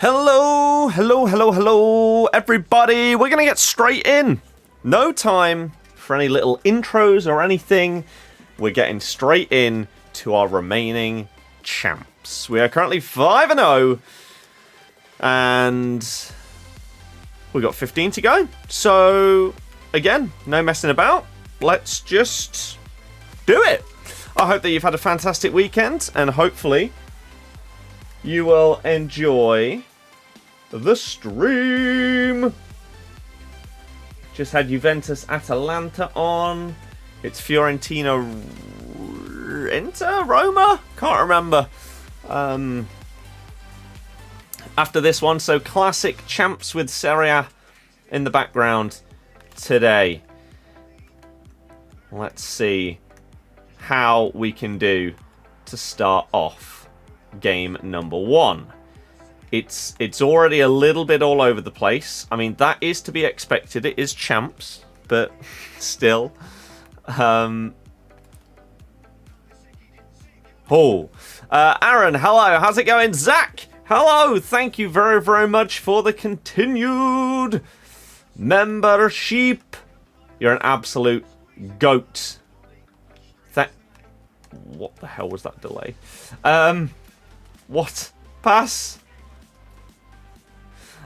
Hello, everybody. We're going to get straight in. No time for any little intros or anything. We're getting straight in to our remaining champs. We are currently 5-0. And we've got 15 to go. So, again, no messing about. Let's just do it. I hope that you've had a fantastic weekend. And hopefully, you will enjoy the stream. Just had Juventus Atalanta on. It's Fiorentina Inter Roma? Can't remember. After this one, so classic champs with Serie A in the background today. Let's see how we can do to start off game number 1. It's already a little bit all over the place. I mean, that is to be expected. It is champs, but still. Aaron, hello. How's it going? Zach, hello. Thank you very, very much for the continued membership. You're an absolute goat. What the hell was that delay? What? Pass?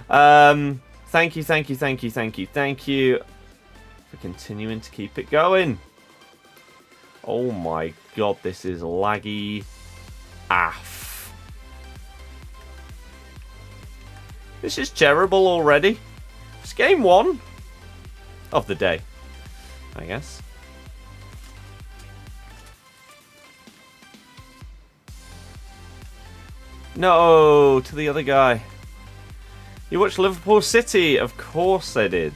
Thank you for continuing to keep it going. Oh my god, this is laggy AF. This is terrible already. It's game 1 of the day, I guess. No, to the other guy. You watched Liverpool City? Of course I did.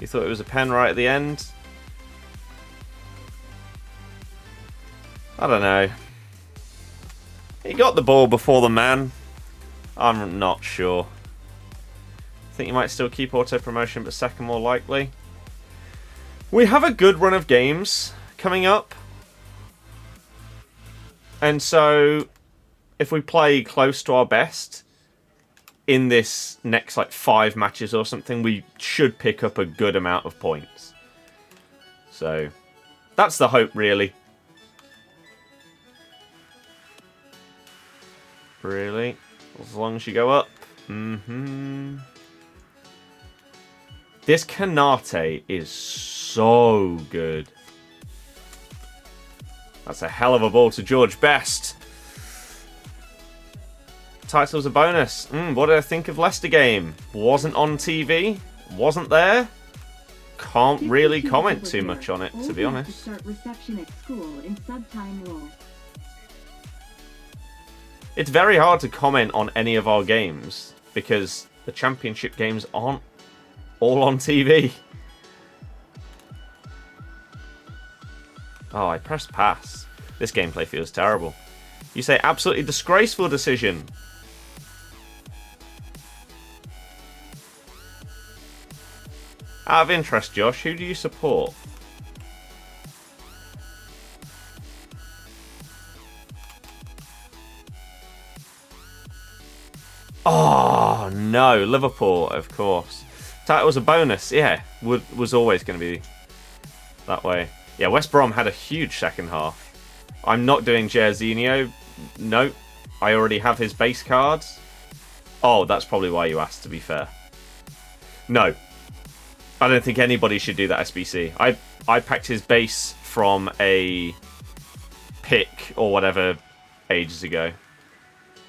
You thought it was a pen right at the end? I don't know. He got the ball before the man. I'm not sure. I think you might still keep auto-promotion, but second more likely. We have a good run of games coming up. And so, if we play close to our best in this next 5 matches or something, we should pick up a good amount of points. So, that's the hope, really. Really? As long as you go up. This Kanate is so good. That's a hell of a ball to George Best. Title's a bonus. What did I think of Leicester game? Wasn't on TV. Wasn't there. Can't really comment too much on it, to be honest. It's very hard to comment on any of our games because the championship games aren't all on TV. Oh, I pressed pass. This gameplay feels terrible. You say absolutely disgraceful decision. Out of interest, Josh, who do you support? Oh, no. Liverpool, of course. Title was a bonus. Yeah, was always going to be that way. Yeah, West Brom had a huge second half. I'm not doing Jairzinho. No, I already have his base cards. Oh, that's probably why you asked, to be fair. No. I don't think anybody should do that SBC. I packed his base from a pick or whatever ages ago.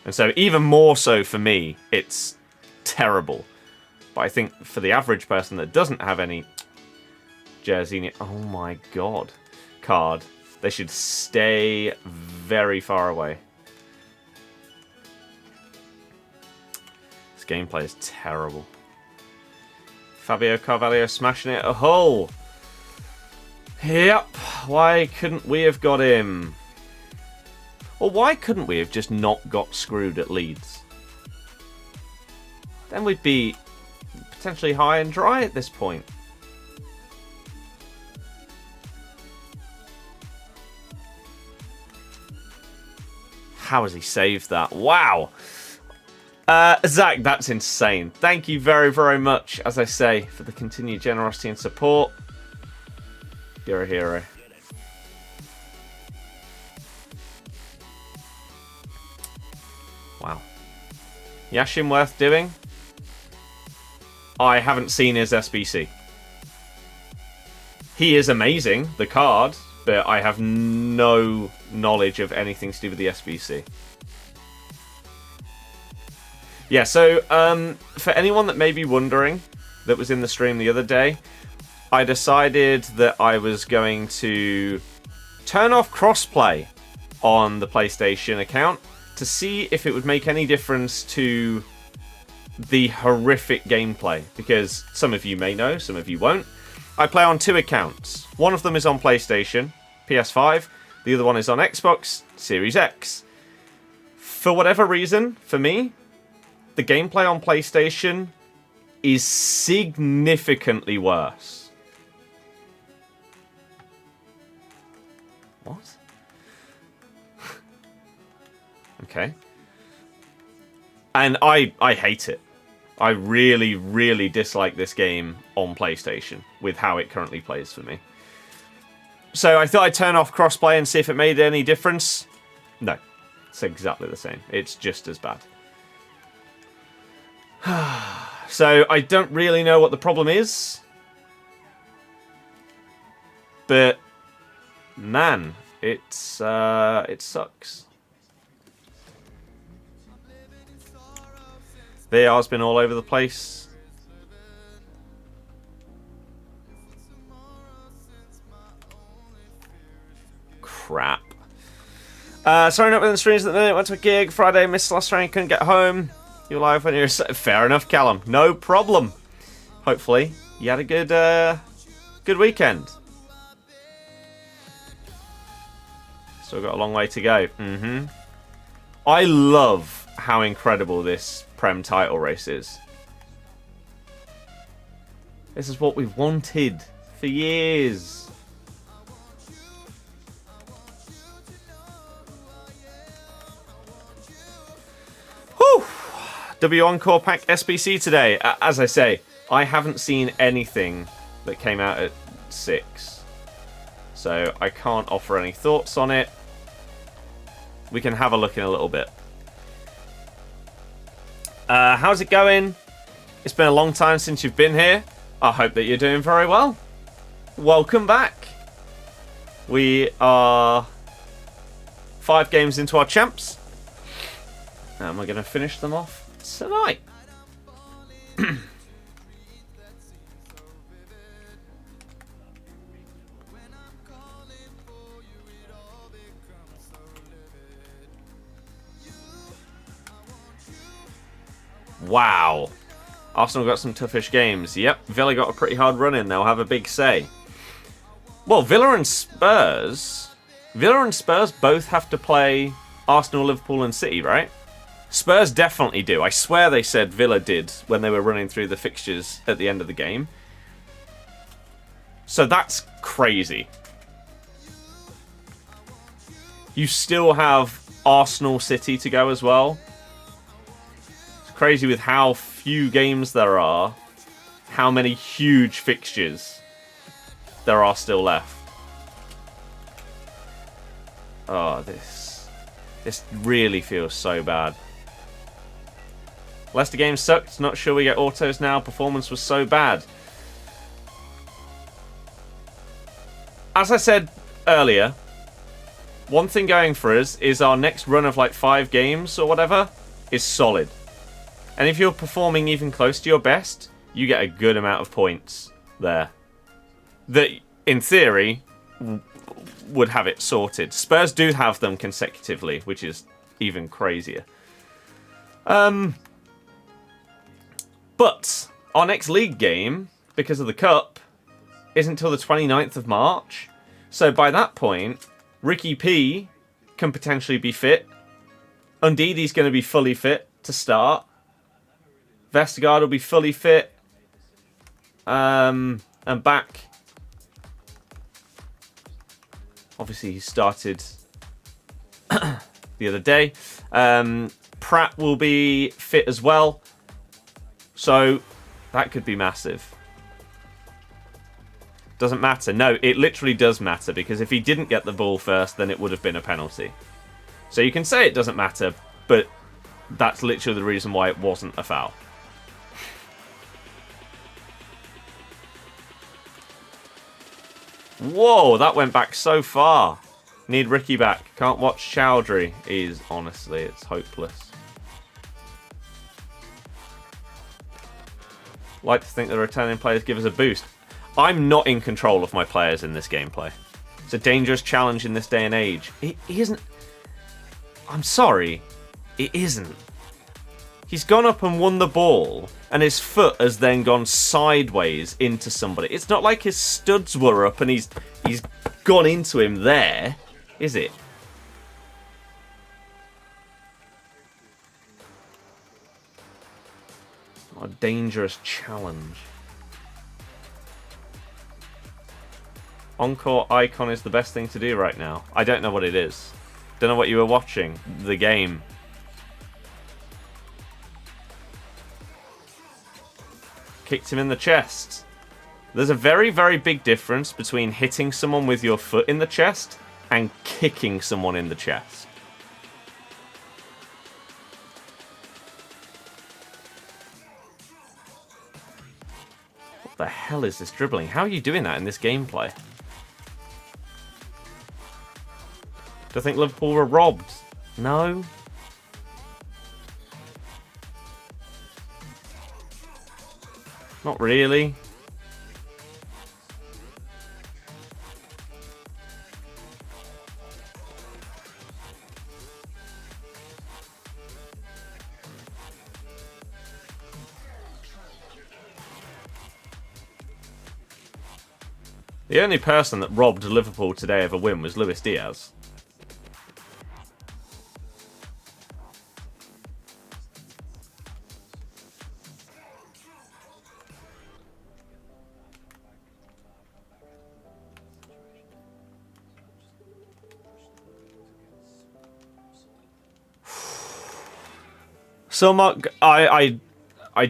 And so even more so for me, it's terrible. But I think for the average person that doesn't have any Jairzinho, oh my god, card, they should stay very far away. This gameplay is terrible. Fabio Carvalho smashing it a Hull. Yep. Why couldn't we have got him? Or why couldn't we have just not got screwed at Leeds? Then we'd be potentially high and dry at this point. How has he saved that? Wow. Zach, that's insane. Thank you very, very much, as I say, for the continued generosity and support. You're a hero. Wow. Yashin worth doing? I haven't seen his SBC. He is amazing, the card, but I have no knowledge of anything to do with the SBC. Yeah, so for anyone that may be wondering, that was in the stream the other day, I decided that I was going to turn off crossplay on the PlayStation account to see if it would make any difference to the horrific gameplay. Because some of you may know, some of you won't. I play on 2 accounts. One of them is on PlayStation, PS5. The other one is on Xbox Series X. For whatever reason, for me, the gameplay on PlayStation is significantly worse. What? Okay. And I hate it. I really, really dislike this game on PlayStation with how it currently plays for me. So I thought I'd turn off crossplay and see if it made any difference. No. It's exactly the same. It's just as bad. So I don't really know what the problem is, but man, it sucks. VR's been all over the place. Crap. Sorry, not within the streams at the minute. Went to a gig Friday, missed last train, couldn't get home. You're live when you're... Fair enough, Callum. No problem. Hopefully, you had a good weekend. Still got a long way to go. I love how incredible this Prem title race is. This is what we've wanted for years. Whew. W Encore Pack SBC today. As I say, I haven't seen anything that came out at 6. So I can't offer any thoughts on it. We can have a look in a little bit. How's it going? It's been a long time since you've been here. I hope that you're doing very well. Welcome back. We are 5 games into our champs. And we're going to finish them off tonight. Wow. Arsenal got some toughish games. Yep, Villa got a pretty hard run in. They'll have a big say. Well, Villa and Spurs both have to play Arsenal, Liverpool and City, right? Spurs definitely do. I swear they said Villa did when they were running through the fixtures at the end of the game. So that's crazy. You still have Arsenal, City to go as well. It's crazy with how few games there are, how many huge fixtures there are still left. Oh, this really feels so bad. Leicester game sucked. Not sure we get autos now. Performance was so bad. As I said earlier, one thing going for us is our next run of like 5 games or whatever is solid. And if you're performing even close to your best, you get a good amount of points there. That, in theory, would have it sorted. Spurs do have them consecutively, which is even crazier. But our next league game, because of the Cup, isn't until the 29th of March. So by that point, Ricky P can potentially be fit. Undidi's going to be fully fit to start. Vestergaard will be fully fit. And back. Obviously, he started the other day. Pratt will be fit as well. So that could be massive. Doesn't matter. No, it literally does matter, because if he didn't get the ball first, then it would have been a penalty. So you can say it doesn't matter, but that's literally the reason why it wasn't a foul. Whoa, that went back so far. Need Ricky back. Can't watch Chowdhury. Honestly, it's hopeless. Like to think the returning players give us a boost. I'm not in control of my players in this gameplay. It's a dangerous challenge in this day and age. It isn't... I'm sorry. It isn't. He's gone up and won the ball, and his foot has then gone sideways into somebody. It's not like his studs were up and he's gone into him there, is it? What a dangerous challenge. Encore Icon is the best thing to do right now. I don't know what it is. Don't know what you were watching. The game. Kicked him in the chest. There's a very, very big difference between hitting someone with your foot in the chest and kicking someone in the chest. What the hell is this dribbling? How are you doing that in this gameplay? Do I think Liverpool were robbed? No. Not really. The only person that robbed Liverpool today of a win was Luis Diaz. So Mark, I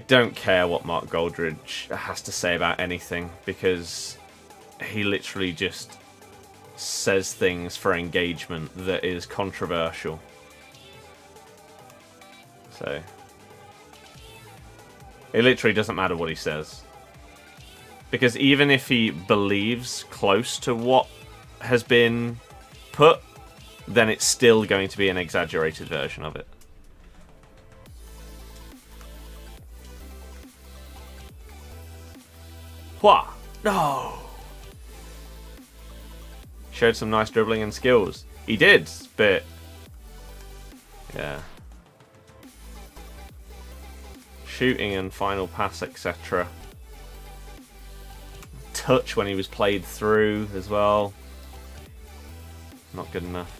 don't care what Mark Goldridge has to say about anything, because he literally just says things for engagement that is controversial. So it literally doesn't matter what he says, because even if he believes close to what has been put, then it's still going to be an exaggerated version of it. What? No. Showed some nice dribbling and skills. He did, but yeah. Shooting and final pass, etc. Touch when he was played through as well. Not good enough.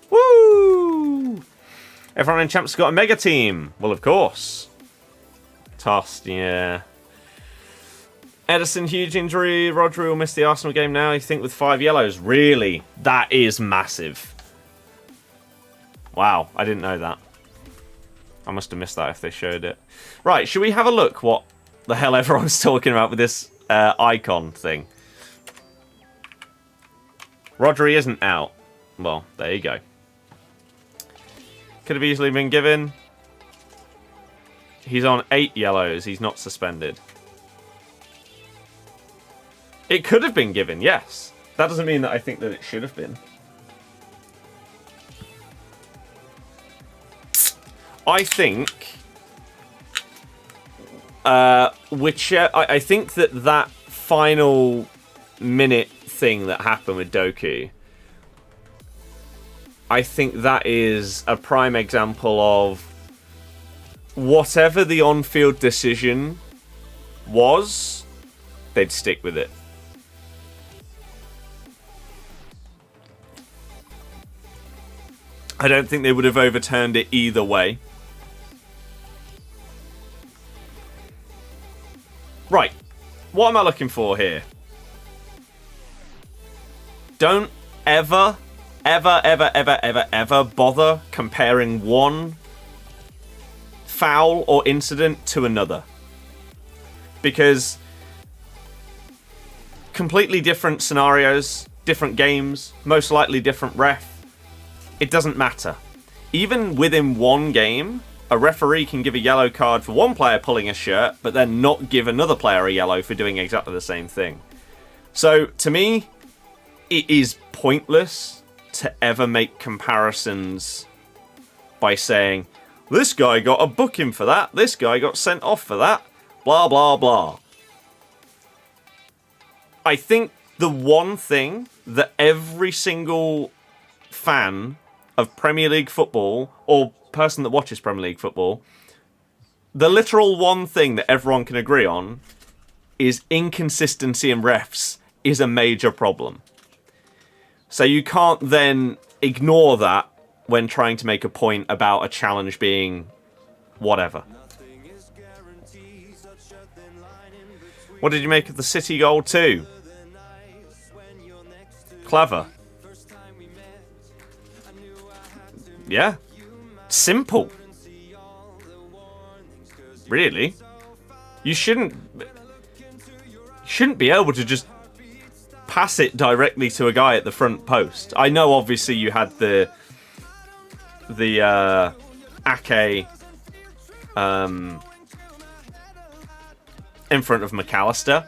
Woo! Everyone in Champs got a mega team. Well, of course. Tossed, yeah. Edison, huge injury. Rodri will miss the Arsenal game now. You think with 5 yellows? Really? That is massive. Wow, I didn't know that. I must have missed that if they showed it. Right, should we have a look what the hell everyone's talking about with this icon thing? Rodri isn't out. Well, there you go. Could have easily been given. He's on 8 yellows. He's not suspended. It could have been given, yes. That doesn't mean that I think that it should have been. I think... I think that final minute thing that happened with Doku... I think that is a prime example of whatever the on-field decision was, they'd stick with it. I don't think they would have overturned it either way. Right. What am I looking for here? Don't ever bother comparing one foul or incident to another. Because completely different scenarios, different games, most likely different ref. It doesn't matter. Even within one game, a referee can give a yellow card for one player pulling a shirt, but then not give another player a yellow for doing exactly the same thing. So, to me, it is pointless to ever make comparisons by saying, this guy got a booking for that, this guy got sent off for that, blah, blah, blah. I think the one thing that every single fan of Premier League football, or person that watches Premier League football, the literal one thing that everyone can agree on is inconsistency in refs is a major problem. So you can't then ignore that when trying to make a point about a challenge being whatever. What did you make of the City goal too? Clever. Yeah. Simple. Really? You shouldn't be able to just pass it directly to a guy at the front post. I know obviously you had the Ake in front of McAllister.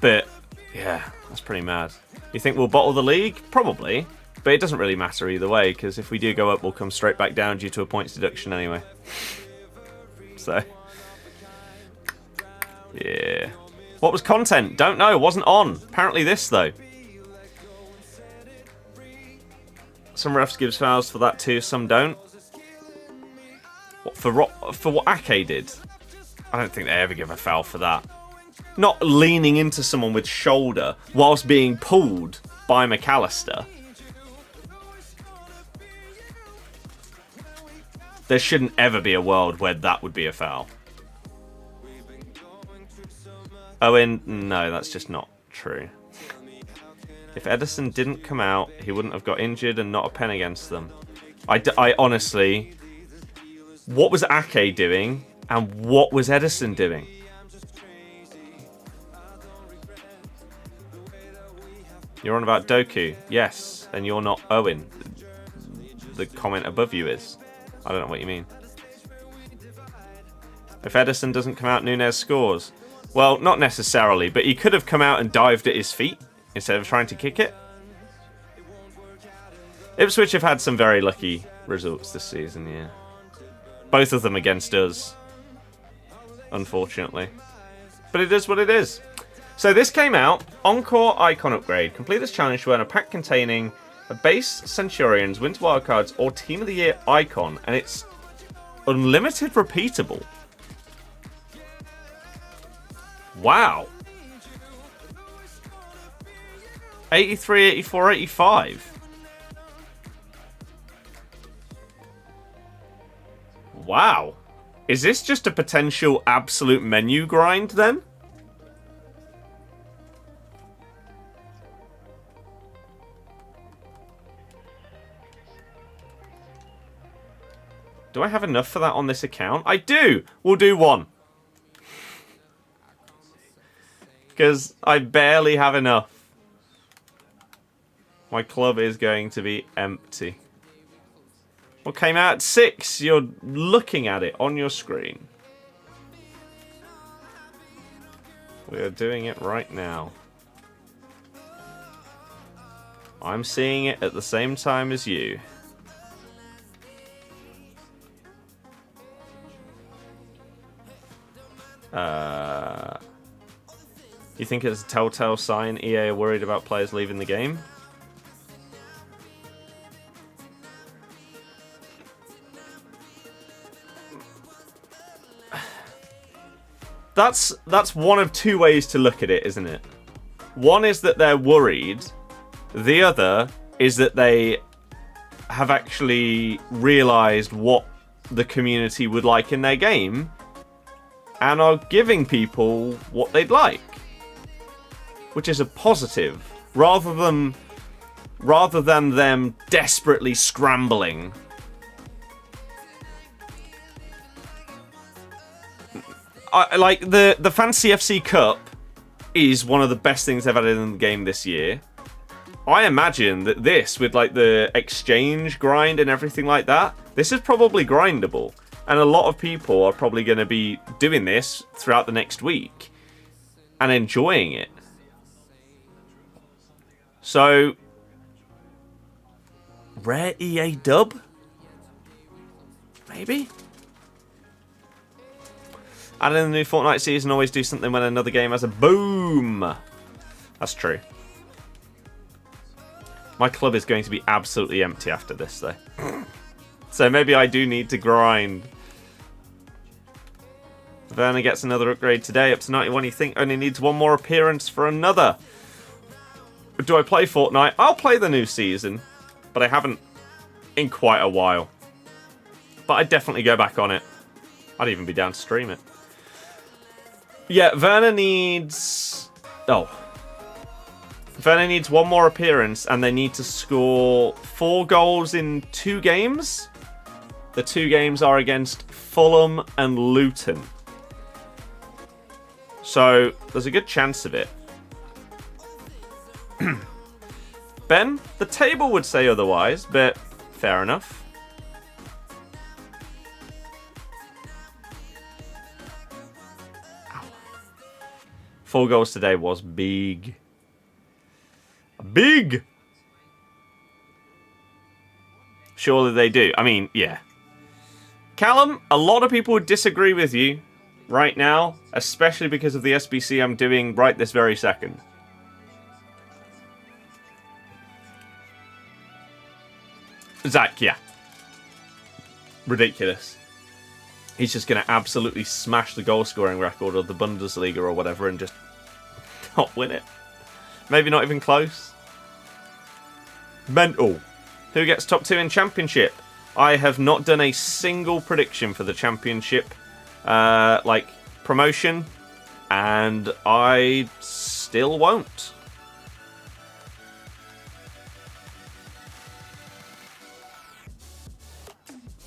But yeah, that's pretty mad. You think we'll bottle the league? Probably. But it doesn't really matter either way, because if we do go up, we'll come straight back down due to a points deduction anyway. So, yeah. What was content? Don't know. Wasn't on. Apparently this, though. Some refs gives fouls for that too, some don't. What, for what Ake did? I don't think they ever give a foul for that. Not leaning into someone with shoulder whilst being pulled by McAllister. There shouldn't ever be a world where that would be a foul. Owen, no, that's just not true. If Ederson didn't come out, he wouldn't have got injured and not a pen against them. I honestly... What was Ake doing and what was Ederson doing? You're on about Doku, yes, and you're not Owen. The comment above you is. I don't know what you mean. If Ederson doesn't come out, Nunez scores. Well, not necessarily, but he could have come out and dived at his feet instead of trying to kick it. Ipswich have had some very lucky results this season, yeah. Both of them against us, unfortunately. But it is what it is. So this came out, Encore Icon Upgrade. Complete this challenge to earn a pack containing a base Centurions, Winter Wildcards, or Team of the Year icon. And it's unlimited repeatable. Wow. 83, 84, 85. Wow. Is this just a potential absolute menu grind then? Do I have enough for that on this account? I do! We'll do one. Because I barely have enough. My club is going to be empty. What came out at 6? You're looking at it on your screen. We are doing it right now. I'm seeing it at the same time as you. You think it's a telltale sign EA are worried about players leaving the game? That's one of two ways to look at it, isn't it? One is that they're worried. The other is that they have actually realised what the community would like in their game and are giving people what they'd like, which is a positive, rather than them desperately scrambling. Like the Fantasy FC Cup is one of the best things they've added in the game this year. I imagine that this, with like the exchange grind and everything like that, this is probably grindable. And a lot of people are probably going to be doing this throughout the next week and enjoying it. So, rare EA dub? Maybe? Adding in the new Fortnite season, always do something when another game has a boom. That's true. My club is going to be absolutely empty after this, though. So maybe I do need to grind. Werner gets another upgrade today, up to 91. You think only needs one more appearance for another. Do I play Fortnite? I'll play the new season, but I haven't in quite a while. But I'd definitely go back on it. I'd even be down to stream it. Yeah, Werner needs... Oh. Werner needs one more appearance, and they need to score 4 goals in 2 games. The 2 games are against Fulham and Luton. So, there's a good chance of it. Ben, the table would say otherwise, but fair enough. Ow. 4 goals today was big. Big! Surely they do. I mean, yeah. Callum, a lot of people would disagree with you right now, especially because of the SBC I'm doing right this very second. Zach, yeah. Ridiculous. He's just going to absolutely smash the goal scoring record of the Bundesliga or whatever and just not win it. Maybe not even close. Mental. Who gets top 2 in Championship? I have not done a single prediction for the Championship, like promotion, and I still won't.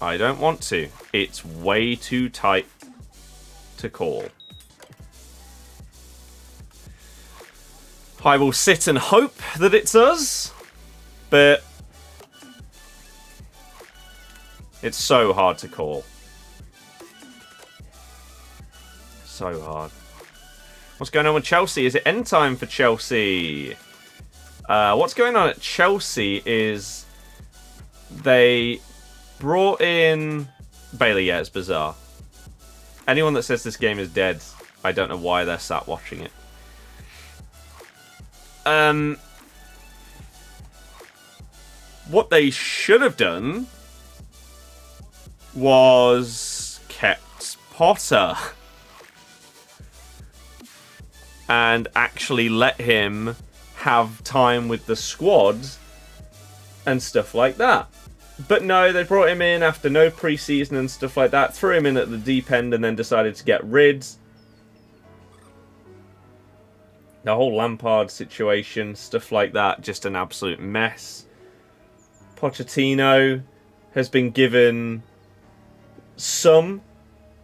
I don't want to. It's way too tight to call. I will sit and hope that it's us, but it's so hard to call. So hard. What's going on with Chelsea? Is it end time for Chelsea? What's going on at Chelsea is they brought in Bailey. Yeah, it's bizarre. Anyone that says this game is dead, I don't know why they're sat watching it. What they should have done was kept Potter and actually let him have time with the squad and stuff like that. But no, they brought him in after no pre-season and stuff like that, threw him in at the deep end and then decided to get rid. The whole Lampard situation, stuff like that, just an absolute mess. Pochettino has been given some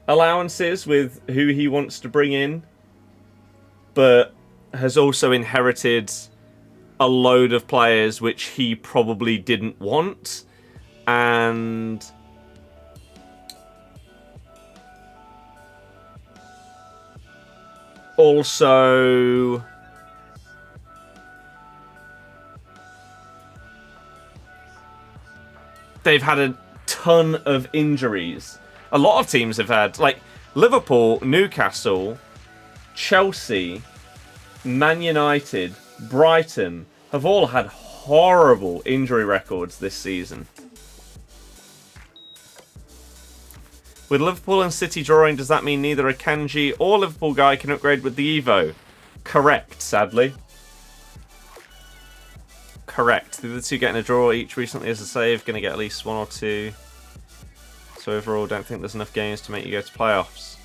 allowances with who he wants to bring in, but has also inherited a load of players which he probably didn't want. And also they've had a ton of injuries. A lot of teams have had, like Liverpool, Newcastle, Chelsea, Man United, Brighton have all had horrible injury records this season. With Liverpool and City drawing, does that mean neither a Kanji or Liverpool guy can upgrade with the Evo? Correct, sadly. Correct. The other two getting a draw each recently as a save, going to get at least 1 or 2. So overall, don't think there's enough games to make you go to playoffs.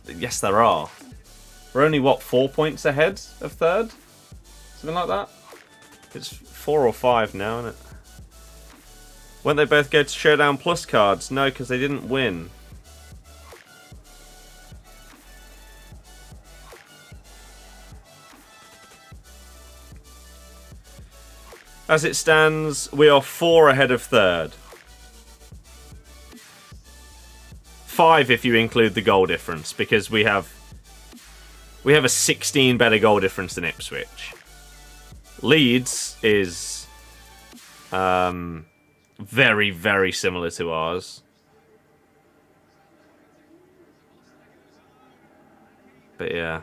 Yes, there are. We're only, what, 4 points ahead of third? Something like that? It's 4 or 5 now, isn't it? Won't they both go to Showdown Plus cards? No, because they didn't win. As it stands, we are 4 ahead of third. 5 if you include the goal difference, because we have a 16 better goal difference than Ipswich. Leeds is very, very similar to ours. But yeah.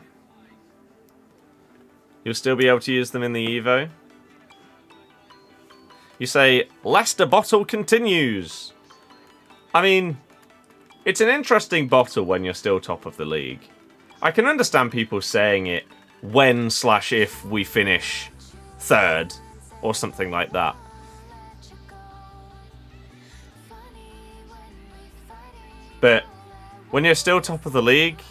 You'll still be able to use them in the Evo. You say, Leicester bottle continues. I mean, it's an interesting bottle when you're still top of the league. I can understand people saying it when/if we finish third or something like that. But when you're still top of the league,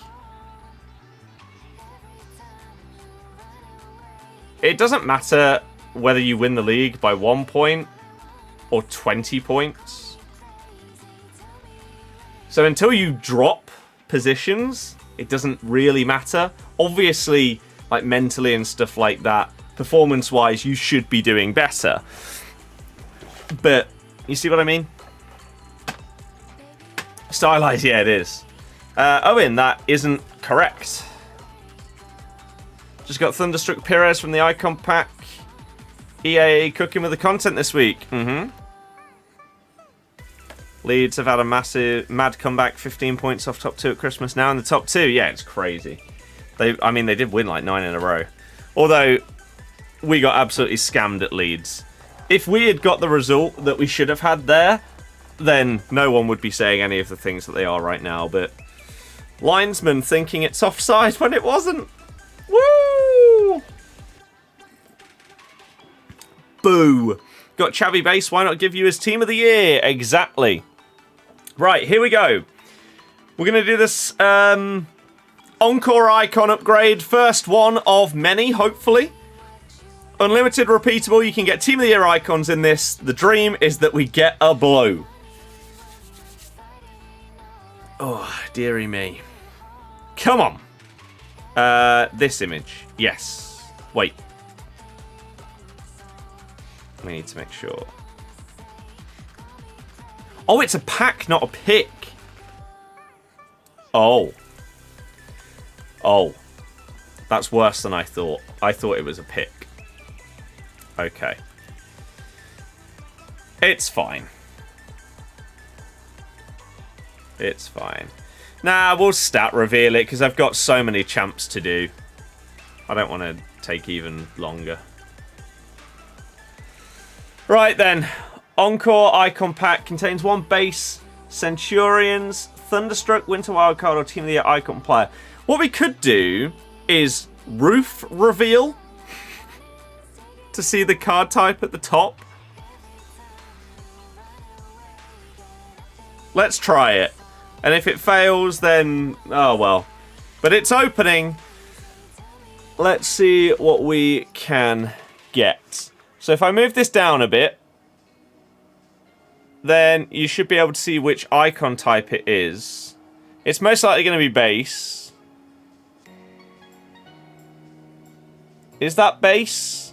it doesn't matter whether you win the league by 1 point or 20 points. So until you drop positions, it doesn't really matter. Obviously, like mentally and stuff like that, performance-wise, you should be doing better. But you see what I mean? Stylized, yeah, it is. Owen, that isn't correct. Just got Thunderstruck Pires from the Icon pack. EA cooking with the content this week. Leeds have had a mad comeback, 15 points off top 2 at Christmas. Now in the top 2, yeah, it's crazy. They did win like 9 in a row. Although, we got absolutely scammed at Leeds. If we had got the result that we should have had there, then no one would be saying any of the things that they are right now. But linesman thinking it's offside when it wasn't. Woo! Boo. Got Chavy Base, why not give you his team of the year? Exactly. Right, here we go. We're going to do this Encore icon upgrade. First one of many, hopefully. Unlimited repeatable, you can get team of the year icons in this. The dream is that we get a blow. Oh, dearie me. Come on. This image. Yes. Wait. We need to make sure. Oh, it's a pack, not a pick. Oh. Oh. That's worse than I thought. I thought it was a pick. Okay. It's fine. It's fine. Nah, we'll stat reveal it because I've got so many champs to do. I don't want to take even longer. Right then. Encore Icon Pack contains 1 base, Centurions, Thunderstruck, Winter Wildcard, or Team of the Year Icon player. What we could do is roof reveal to see the card type at the top. Let's try it. And if it fails, then... oh, well. But it's opening. Let's see what we can get. So if I move this down a bit, then you should be able to see which icon type it is. It's most likely going to be base. Is that base?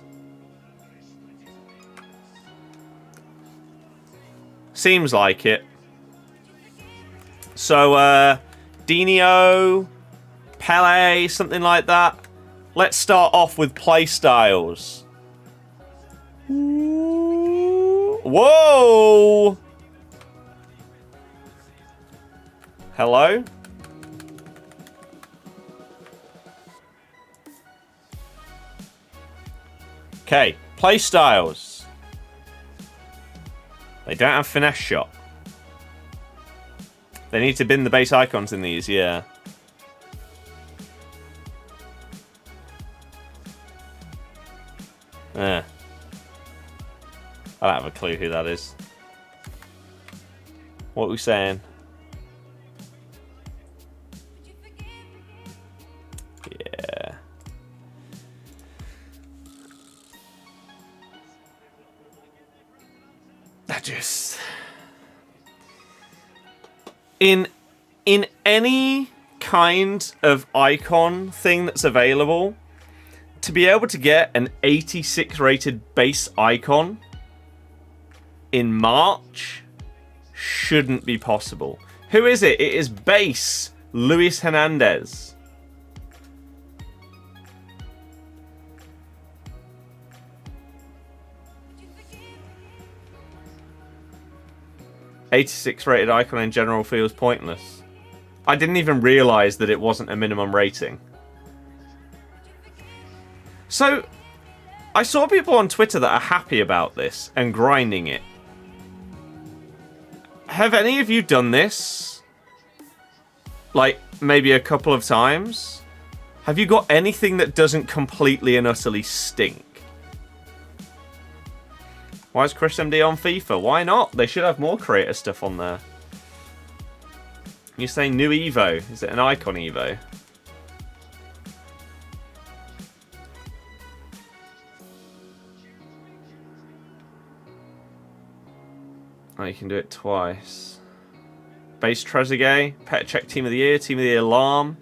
Seems like it. So, Dino, Pele, something like that. Let's start off with play styles. Whoa! Hello? Okay, play styles. They don't have finesse shot. They need to bin the base icons in these, yeah. I don't have a clue who that is. What are we saying? just in any kind of icon thing that's available, to be able to get an 86 rated base icon in March shouldn't be possible. Who is it? It is base Luis Hernandez. '86 rated icon in general feels pointless. I didn't even realise that it wasn't a minimum rating. So, I saw people on Twitter that are happy about this and grinding it. Have any of you done this? Like, maybe a couple of times? Have you got anything that doesn't completely and utterly stink? Why is Chris MD on FIFA? Why not? They should have more creator stuff on there. You're saying new Evo. Is it an icon Evo? Oh, you can do it twice. Base Trezeguet, Pet Check Team of the Year Alarm.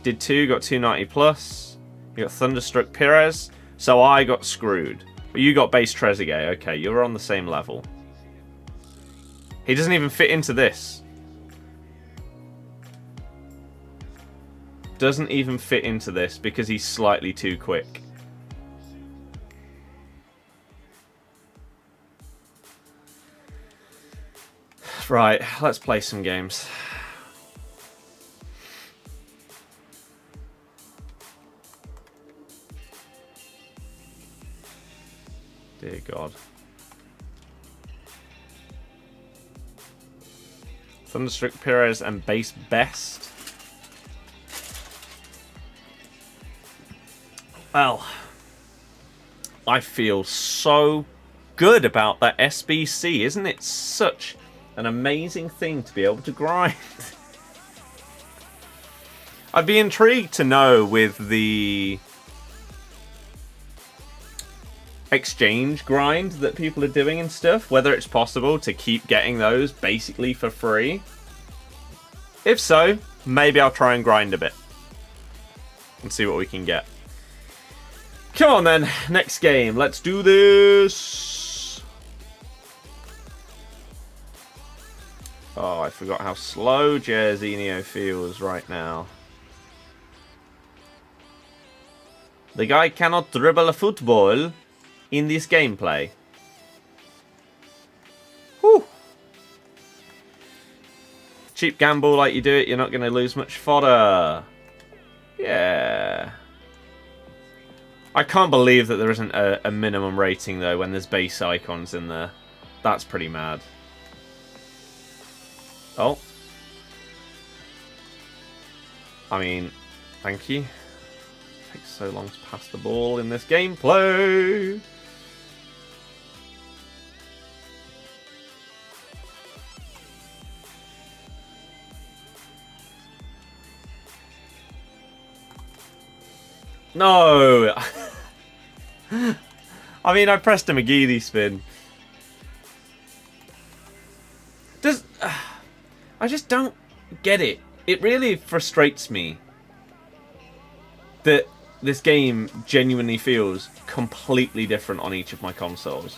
Did 2, got 290 plus. You got Thunderstruck Pires. So I got screwed. But you got base Trezeguet. Okay, you're on the same level. He doesn't even fit into this. Doesn't even fit into this because he's slightly too quick. Right, let's play some games. Dear God. Thunderstruck Pires and base best. Well, I feel so good about that SBC. Isn't it such an amazing thing to be able to grind? I'd be intrigued to know with the exchange grind that people are doing and stuff, whether it's possible to keep getting those basically for free. If so, maybe I'll try and grind a bit and see what we can get. Come on then, next game. Let's do this. Oh, I forgot how slow Jairzinho feels right now. The guy cannot dribble a football in this gameplay. Whew. Cheap gamble like you do it, you're not going to lose much fodder. Yeah. I can't believe that there isn't a minimum rating, though, when there's base icons in there. That's pretty mad. Oh. I mean, thank you. It takes so long to pass the ball in this gameplay. No! I mean, I pressed a McGeady spin. I just don't get it. It really frustrates me that this game genuinely feels completely different on each of my consoles.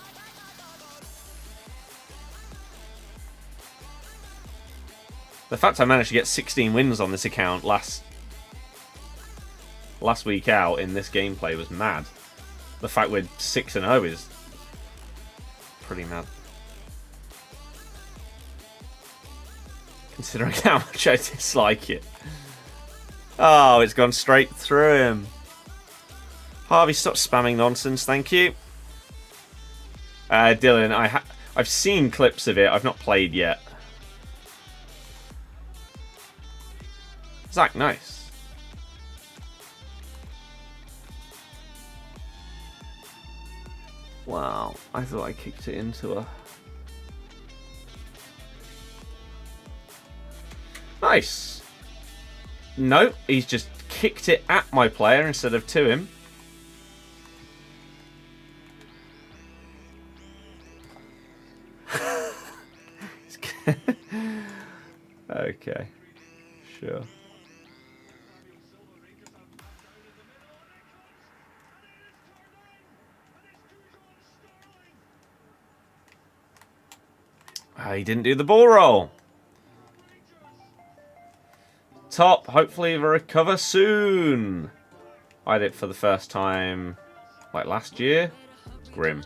The fact I managed to get 16 wins on this account last week out in this gameplay was mad. The fact we're 6-0 is pretty mad. Considering how much I dislike it. Oh, it's gone straight through him. Harvey, stop spamming nonsense, thank you. Dylan, I've seen clips of it. I've not played yet. Zach, nice. Wow, I thought I kicked it into her. Nice. No, he's just kicked it at my player instead of to him. Okay. Sure. He didn't do the ball roll. Top. Hopefully recover soon. I did it for the first time like last year. Grim.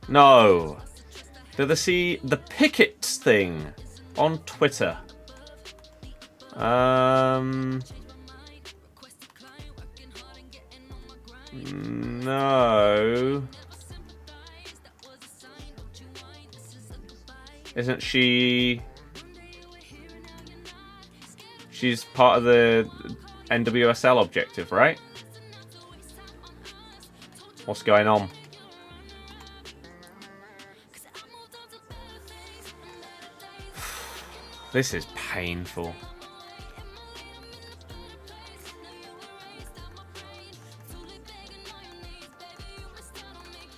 No. Did they see the Pickets thing on Twitter? No. Isn't she... She's part of the NWSL objective, right? What's going on? This is painful.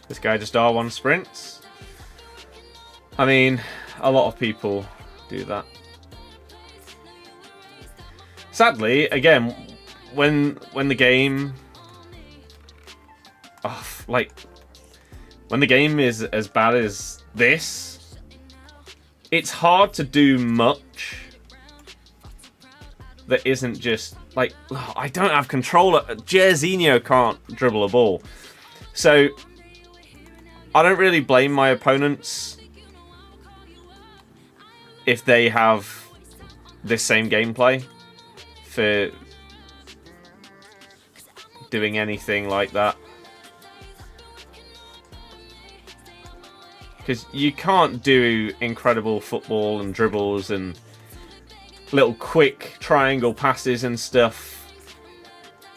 This guy just R1 sprints. I mean, a lot of people do that. Sadly, again, when the game... Oh, like, when the game is as bad as this, it's hard to do much that isn't just, like, oh, I don't have control. Jairzinho can't dribble a ball. So, I don't really blame my opponents if they have this same gameplay for doing anything like that. Because you can't do incredible football and dribbles and little quick triangle passes and stuff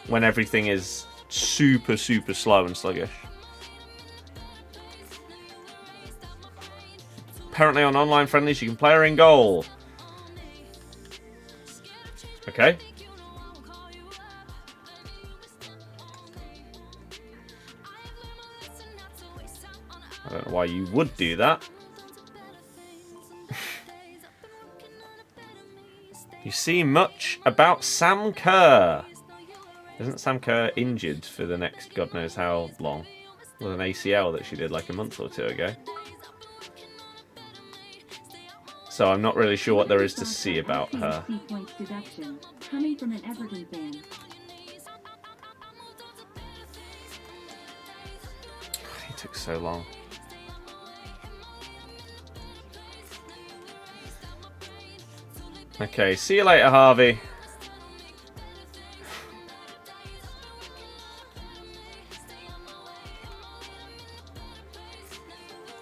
when everything is super, super slow and sluggish. Apparently on online friendlies you can play her in goal. Okay. I don't know why you would do that. You see much about Sam Kerr? Isn't Sam Kerr injured for the next God knows how long? With an ACL that she did like a month or two ago. So I'm not really sure what there is to see about her. Coming from an Everton fan. He took so long. Okay, see you later, Harvey.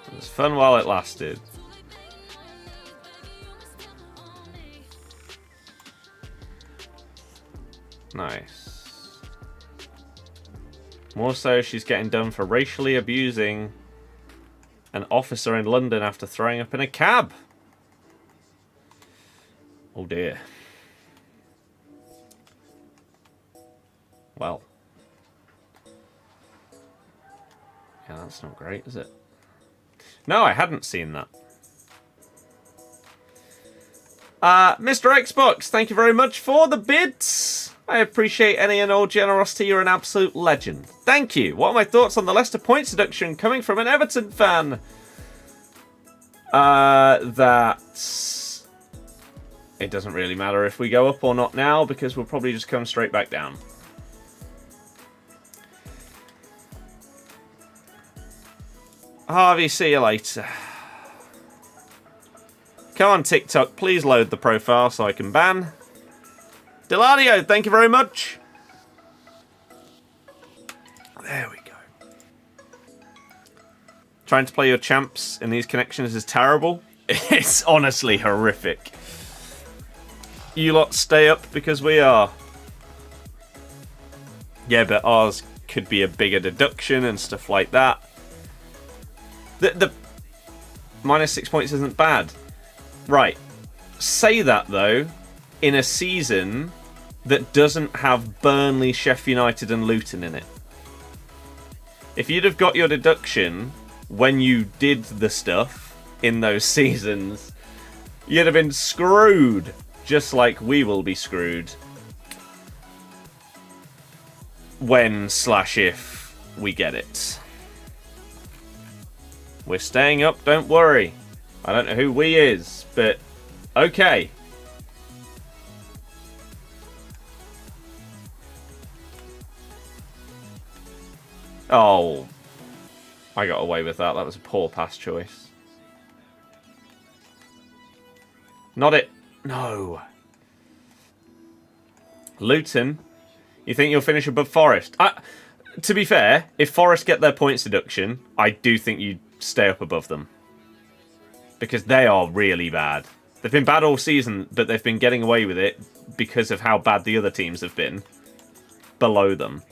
It was fun while it lasted. Nice. More so, she's getting done for racially abusing an officer in London after throwing up in a cab. Oh dear. Well. Yeah, that's not great, is it? No, I hadn't seen that. Mr. Xbox, thank you very much for the bids. I appreciate any and all generosity. You're an absolute legend. Thank you. What are my thoughts on the Leicester points deduction coming from an Everton fan? That it doesn't really matter if we go up or not now, because we'll probably just come straight back down. Harvey, see you later. Come on, TikTok, please load the profile so I can ban. Deladio, thank you very much. There we go. Trying to play your champs in these connections is terrible. It's honestly horrific. You lot stay up because we are. Yeah, but ours could be a bigger deduction and stuff like that. The -6 points isn't bad. Right. Say that, though, in a season that doesn't have Burnley, Sheffield United and Luton in it. If you'd have got your deduction when you did the stuff, in those seasons, you'd have been screwed, just like we will be screwed when/if we get it. We're staying up, don't worry. I don't know who we is, but okay. Oh, I got away with that. That was a poor pass choice. Not it. No. Luton, you think you'll finish above Forest? To be fair, if Forest get their points deduction, I do think you'd stay up above them. Because they are really bad. They've been bad all season, but they've been getting away with it because of how bad the other teams have been below them.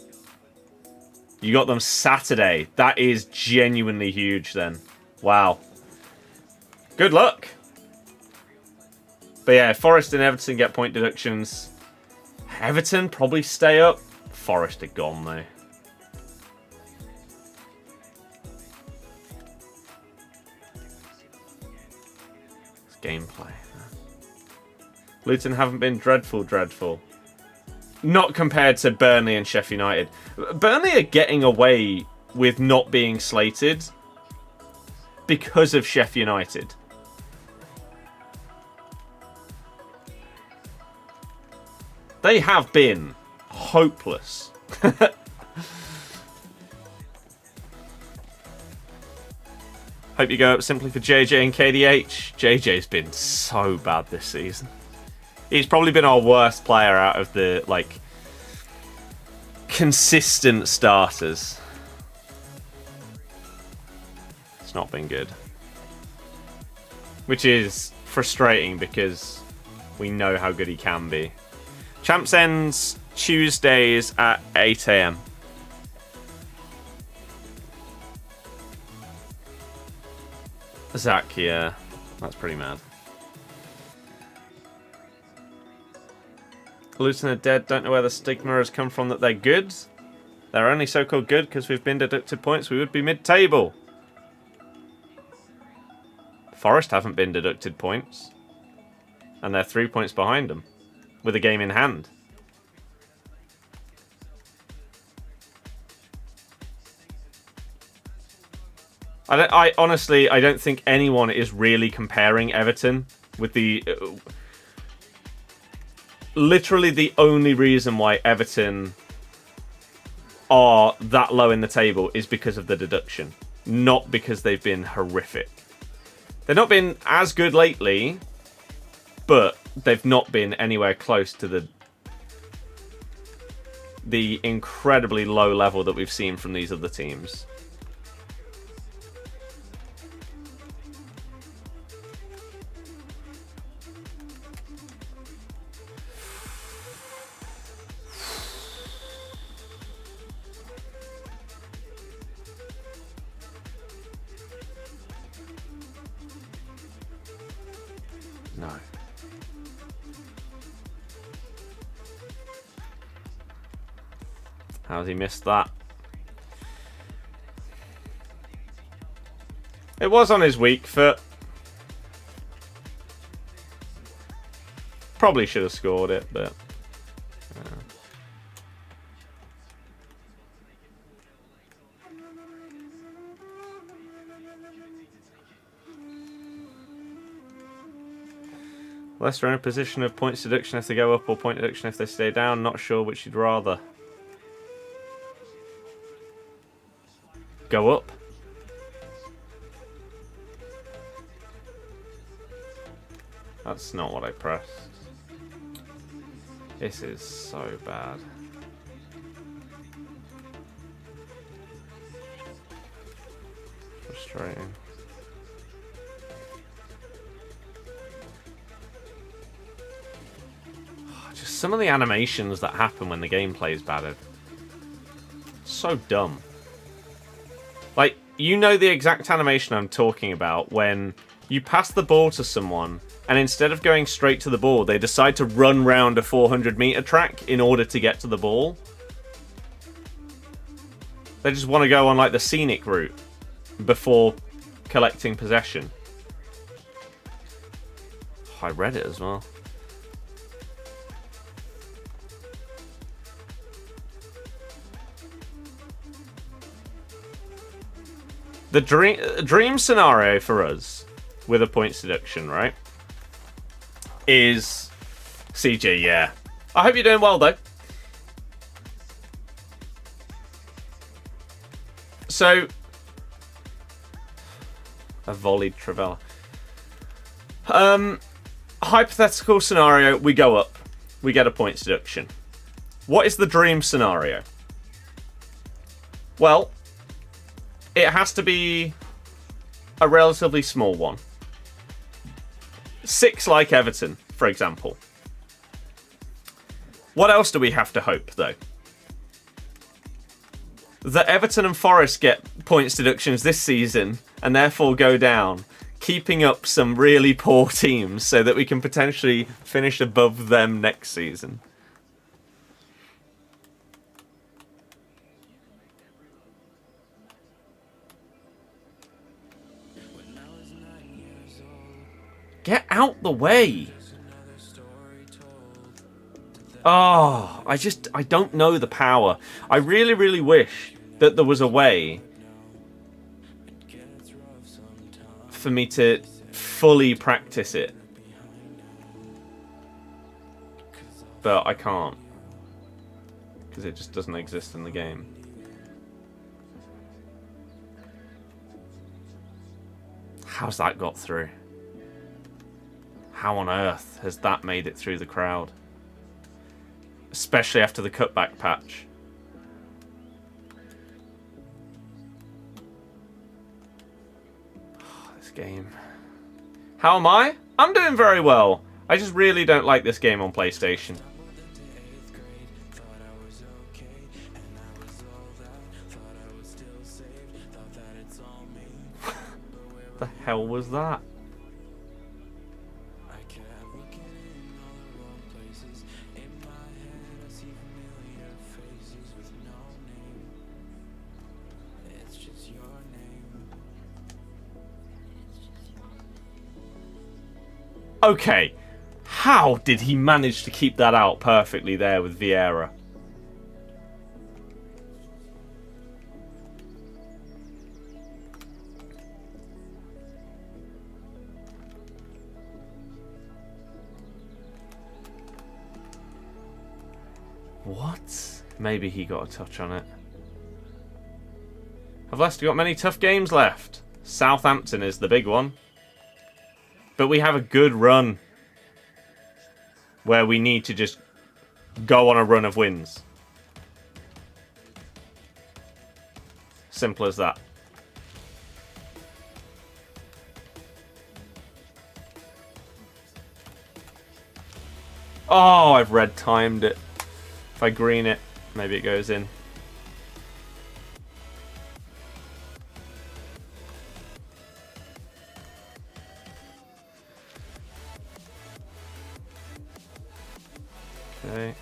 You got them Saturday. That is genuinely huge then. Wow. Good luck. But yeah, Forest and Everton get point deductions. Everton probably stay up. Forest are gone though. It's gameplay. Luton haven't been dreadful. Not compared to Burnley and Sheffield United. Burnley are getting away with not being slated because of Sheffield United. They have been hopeless. Hope you go up simply for JJ and KDH. JJ's been so bad this season. He's probably been our worst player out of the, like, consistent starters. It's not been good. Which is frustrating because we know how good he can be. Champs ends Tuesdays at 8 AM. Zach, yeah. That's pretty mad. Luton are dead. Don't know where the stigma has come from that they're good. They're only so-called good because we've been deducted points. We would be mid-table. Forest haven't been deducted points. And they're 3 points behind them. With a game in hand. I honestly, I don't think anyone is really comparing Everton with the... literally the only reason why Everton are that low in the table is because of the deduction. Not because they've been horrific. They've not been as good lately, but they've not been anywhere close to the incredibly low level that we've seen from these other teams. No. How's he missed that? It was on his weak foot. Probably should have scored it, but... Leicester in a position of points deduction if they go up or point deduction if they stay down. Not sure which you'd rather. Go up. That's not what I pressed. This is so bad. Frustrating. Just some of the animations that happen when the gameplay is bad are so dumb. Like, you know the exact animation I'm talking about when you pass the ball to someone and instead of going straight to the ball, they decide to run round a 400-meter track in order to get to the ball. They just want to go on, like, the scenic route before collecting possession. I read it as well. The dream scenario for us with a points deduction, right, is CG, yeah. I hope you're doing well, though. So, a volleyed Travella. Hypothetical scenario, we go up. We get a points deduction. What is the dream scenario? Well, it has to be a relatively small one. 6 like Everton, for example. What else do we have to hope, though? That Everton and Forest get points deductions this season and therefore go down, keeping up some really poor teams so that we can potentially finish above them next season. Get out the way! Oh, I don't know the power. I really, really wish that there was a way for me to fully practice it. But I can't. Because it just doesn't exist in the game. How's that got through? How on earth has that made it through the crowd? Especially after the cutback patch. Oh, this game. How am I? I'm doing very well. I just really don't like this game on PlayStation. The hell was that? Okay, how did he manage to keep that out perfectly there with Vieira? What? Maybe he got a touch on it. Have Leicester got many tough games left? Southampton is the big one. But we have a good run where we need to just go on a run of wins. Simple as that. Oh, I've red timed it. If I green it, maybe it goes in. Okay.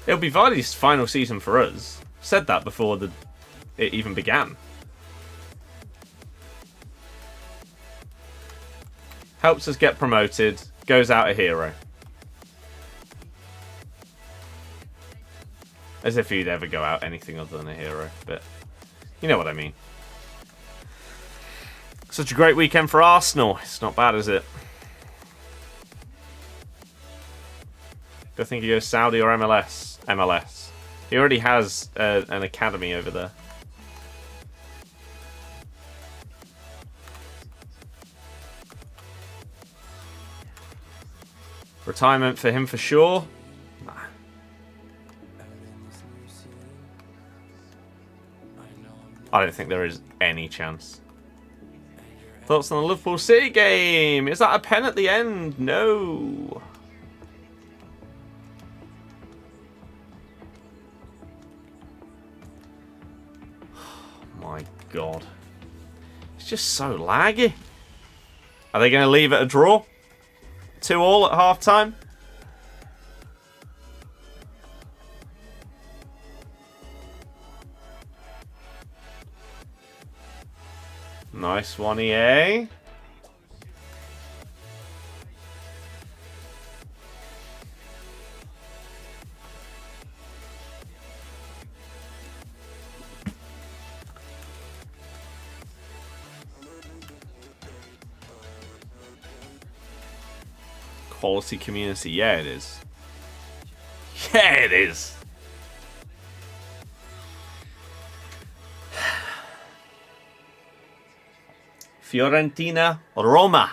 It'll be Vardy's final season for us. Said that before it even began. Helps us get promoted. Goes out a hero. As if he'd ever go out anything other than a hero. But you know what I mean. Such a great weekend for Arsenal. It's not bad, is it? Do I think he goes Saudi or MLS? MLS. He already has an academy over there. Retirement for him for sure. Nah. I don't think there is any chance. Thoughts on the Liverpool City game? Is that a pen at the end? No. My God. It's just so laggy. Are they going to leave it a draw? 2-2 at half time? Nice one, EA. Quality community. Yeah, it is. Yeah, it is. Fiorentina, Roma.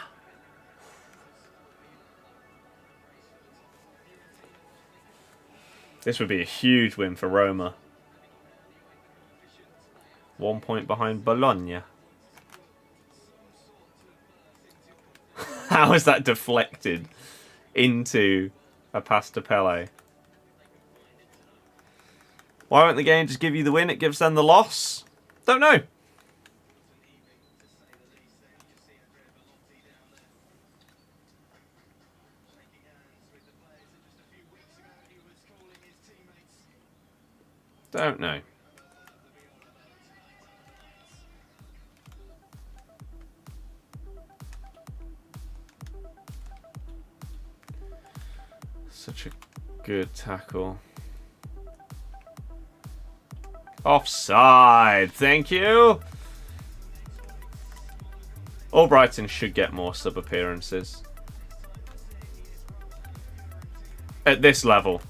This would be a huge win for Roma. 1 point behind Bologna. How is that deflected into a pass to Pele? Why won't the game just give you the win? It gives them the loss? Don't know. Don't know. Such a good tackle. Offside. Thank you. Albrighton should get more sub appearances. At this level.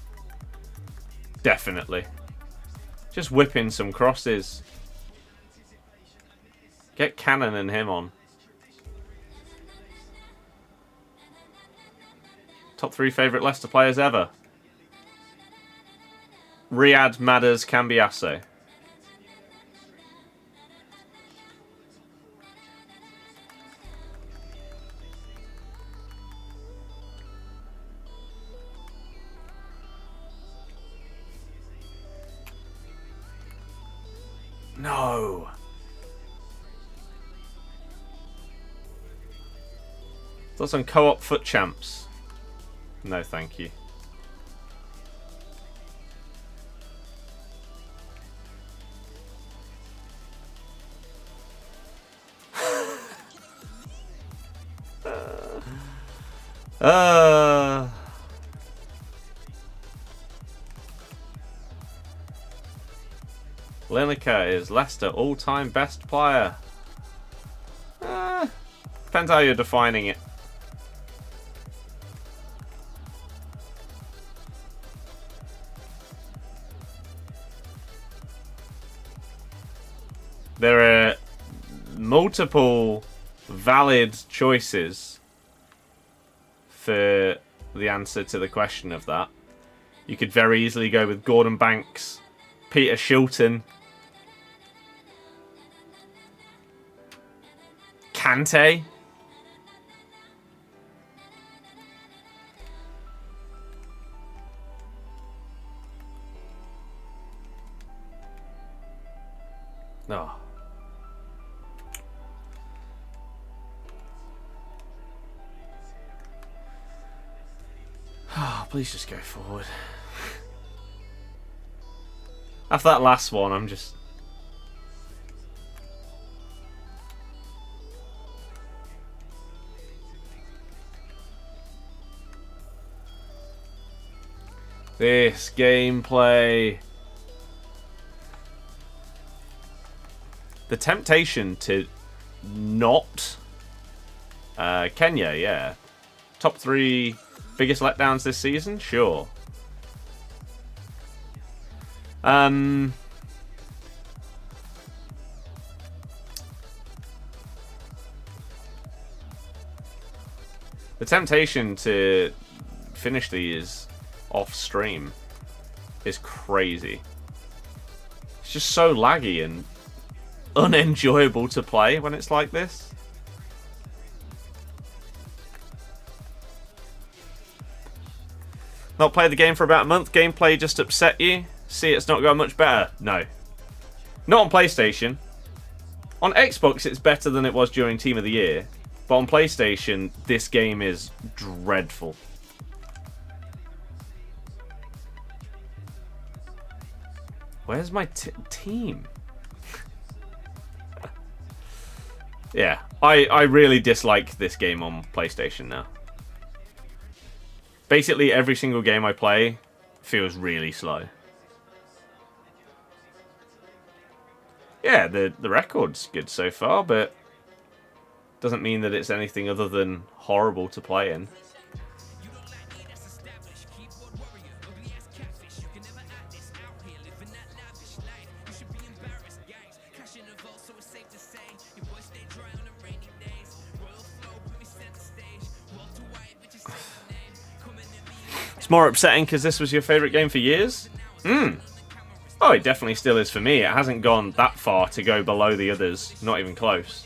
Definitely. Just whipping some crosses. Get Cannon and him on. Top 3 favourite Leicester players ever. Riyad Mahrez Cambiasso. No. Thoughts on co-op FUT champs? No, thank you. Lineker is Leicester all-time best player. Depends how you're defining it. There are multiple valid choices for the answer to the question of that. You could very easily go with Gordon Banks, Peter Shilton, Kante. No. Oh, please just go forward. After that last one, I'm just... This gameplay... The temptation to not... Kenya, yeah. Top 3 biggest letdowns this season? Sure. The temptation to finish these off stream is crazy. It's just so laggy and unenjoyable to play when it's like this. Not played the game for about a month. Gameplay just upset you. See, it's not going much better. No. Not on PlayStation. On Xbox, it's better than it was during Team of the Year. But on PlayStation, this game is dreadful. Where's my team? Yeah, I really dislike this game on PlayStation now. Basically, every single game I play feels really slow. Yeah, the record's good so far, but doesn't mean that it's anything other than horrible to play in. It's more upsetting because this was your favourite game for years? Oh, it definitely still is for me. It hasn't gone that far to go below the others. Not even close.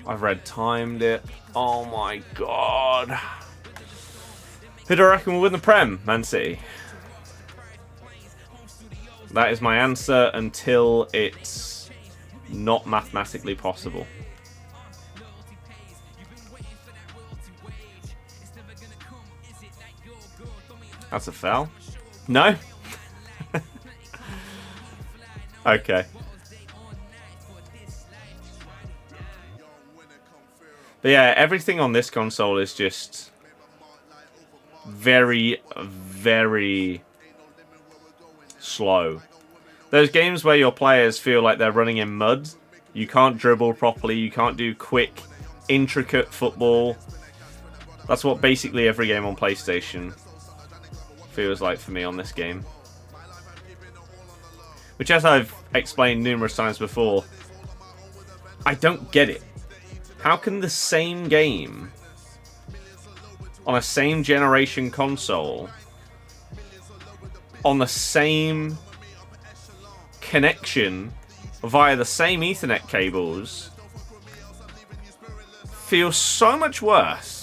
I've red timed it. Oh my god. Who do I reckon will win the Prem? Man City. That is my answer until it's not mathematically possible. That's a foul. No? Okay. But yeah, everything on this console is just very, very slow. Those games where your players feel like they're running in mud, you can't dribble properly, you can't do quick, intricate football. That's what basically every game on PlayStation feels like for me on this game. Which, as I've explained numerous times before, I don't get it. How can the same game on a same generation console, on the same connection via the same Ethernet cables, feel so much worse?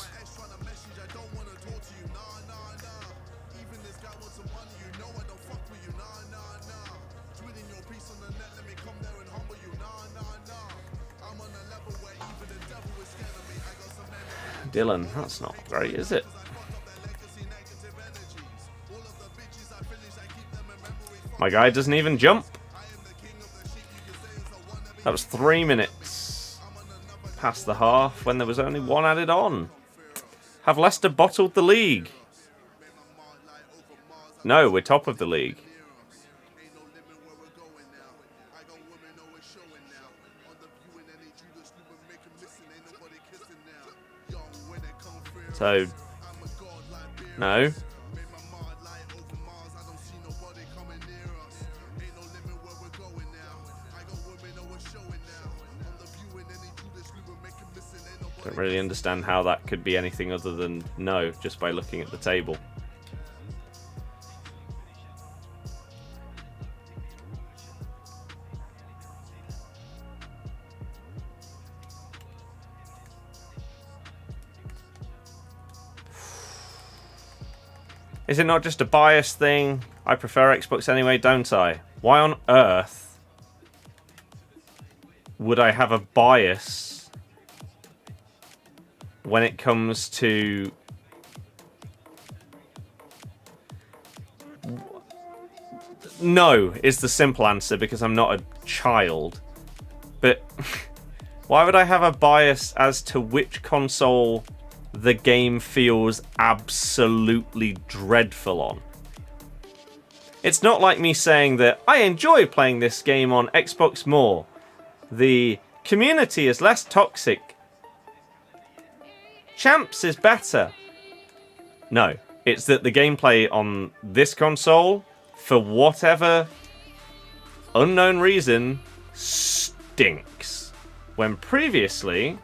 Dylan, that's not great, is it? My guy doesn't even jump. That was 3 minutes past the half when there was only one added on. Have Leicester bottled the league? No, we're top of the league. So, no. Don't really understand how that could be anything other than no, just by looking at the table. Is it not just a bias thing? I prefer Xbox anyway, don't I? Why on earth would I have a bias when it comes to... No, is the simple answer, because I'm not a child. But why would I have a bias as to which console the game feels absolutely dreadful on? It's not like me saying that I enjoy playing this game on Xbox more. The community is less toxic. Champs is better. No, it's that the gameplay on this console, for whatever unknown reason, stinks. When previously,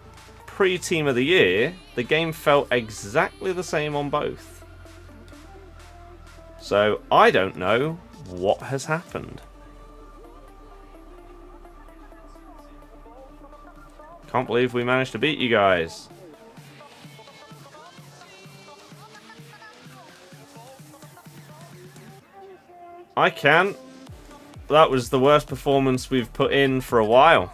pre-Team of the Year, the game felt exactly the same on both. So I don't know what has happened. Can't believe we managed to beat you guys. I can. That was the worst performance we've put in for a while.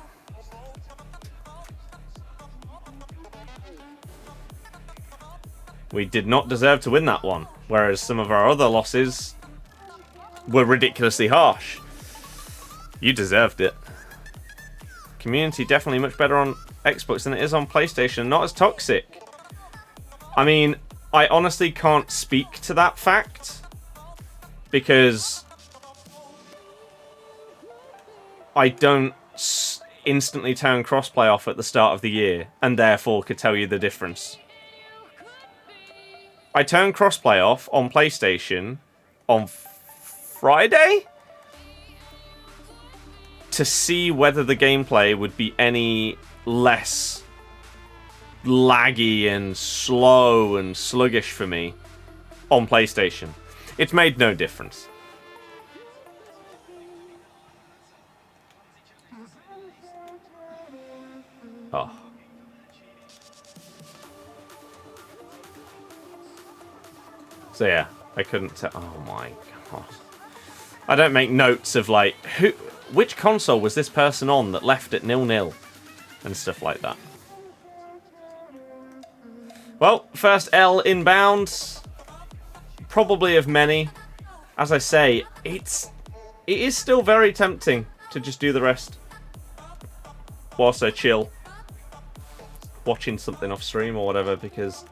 We did not deserve to win that one, whereas some of our other losses were ridiculously harsh. You deserved it. Community definitely much better on Xbox than it is on PlayStation. Not as toxic. I mean, I honestly can't speak to that fact because I don't instantly turn crossplay off at the start of the year and therefore could tell you the difference. I turned crossplay off on PlayStation on Friday to see whether the gameplay would be any less laggy and slow and sluggish for me on PlayStation. It's made no difference. Oh. So yeah, I couldn't tell. Oh my god. I don't make notes of like which console was this person on that left it 0-0 and stuff like that. Well, first L inbound, probably of many. As I say, it is still very tempting to just do the rest whilst I chill, watching something off stream or whatever, because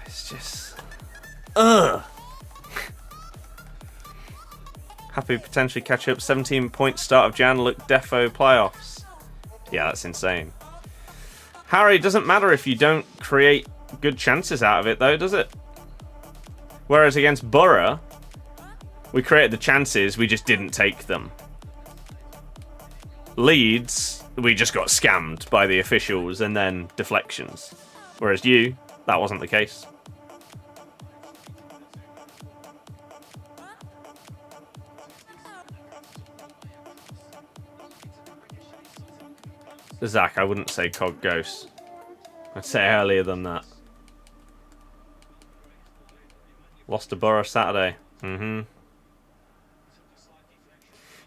it's just happy to potentially catch up. 17 points start of Jan. Look, defo playoffs. Yeah, that's insane. Harry, doesn't matter if you don't create good chances out of it, though, does it? Whereas against Borough, we created the chances, we just didn't take them. Leeds, we just got scammed by the officials and then deflections. Whereas you, that wasn't the case. Zach, I wouldn't say COD Ghost. I'd say earlier than that. Lost to Borough Saturday. Yeah,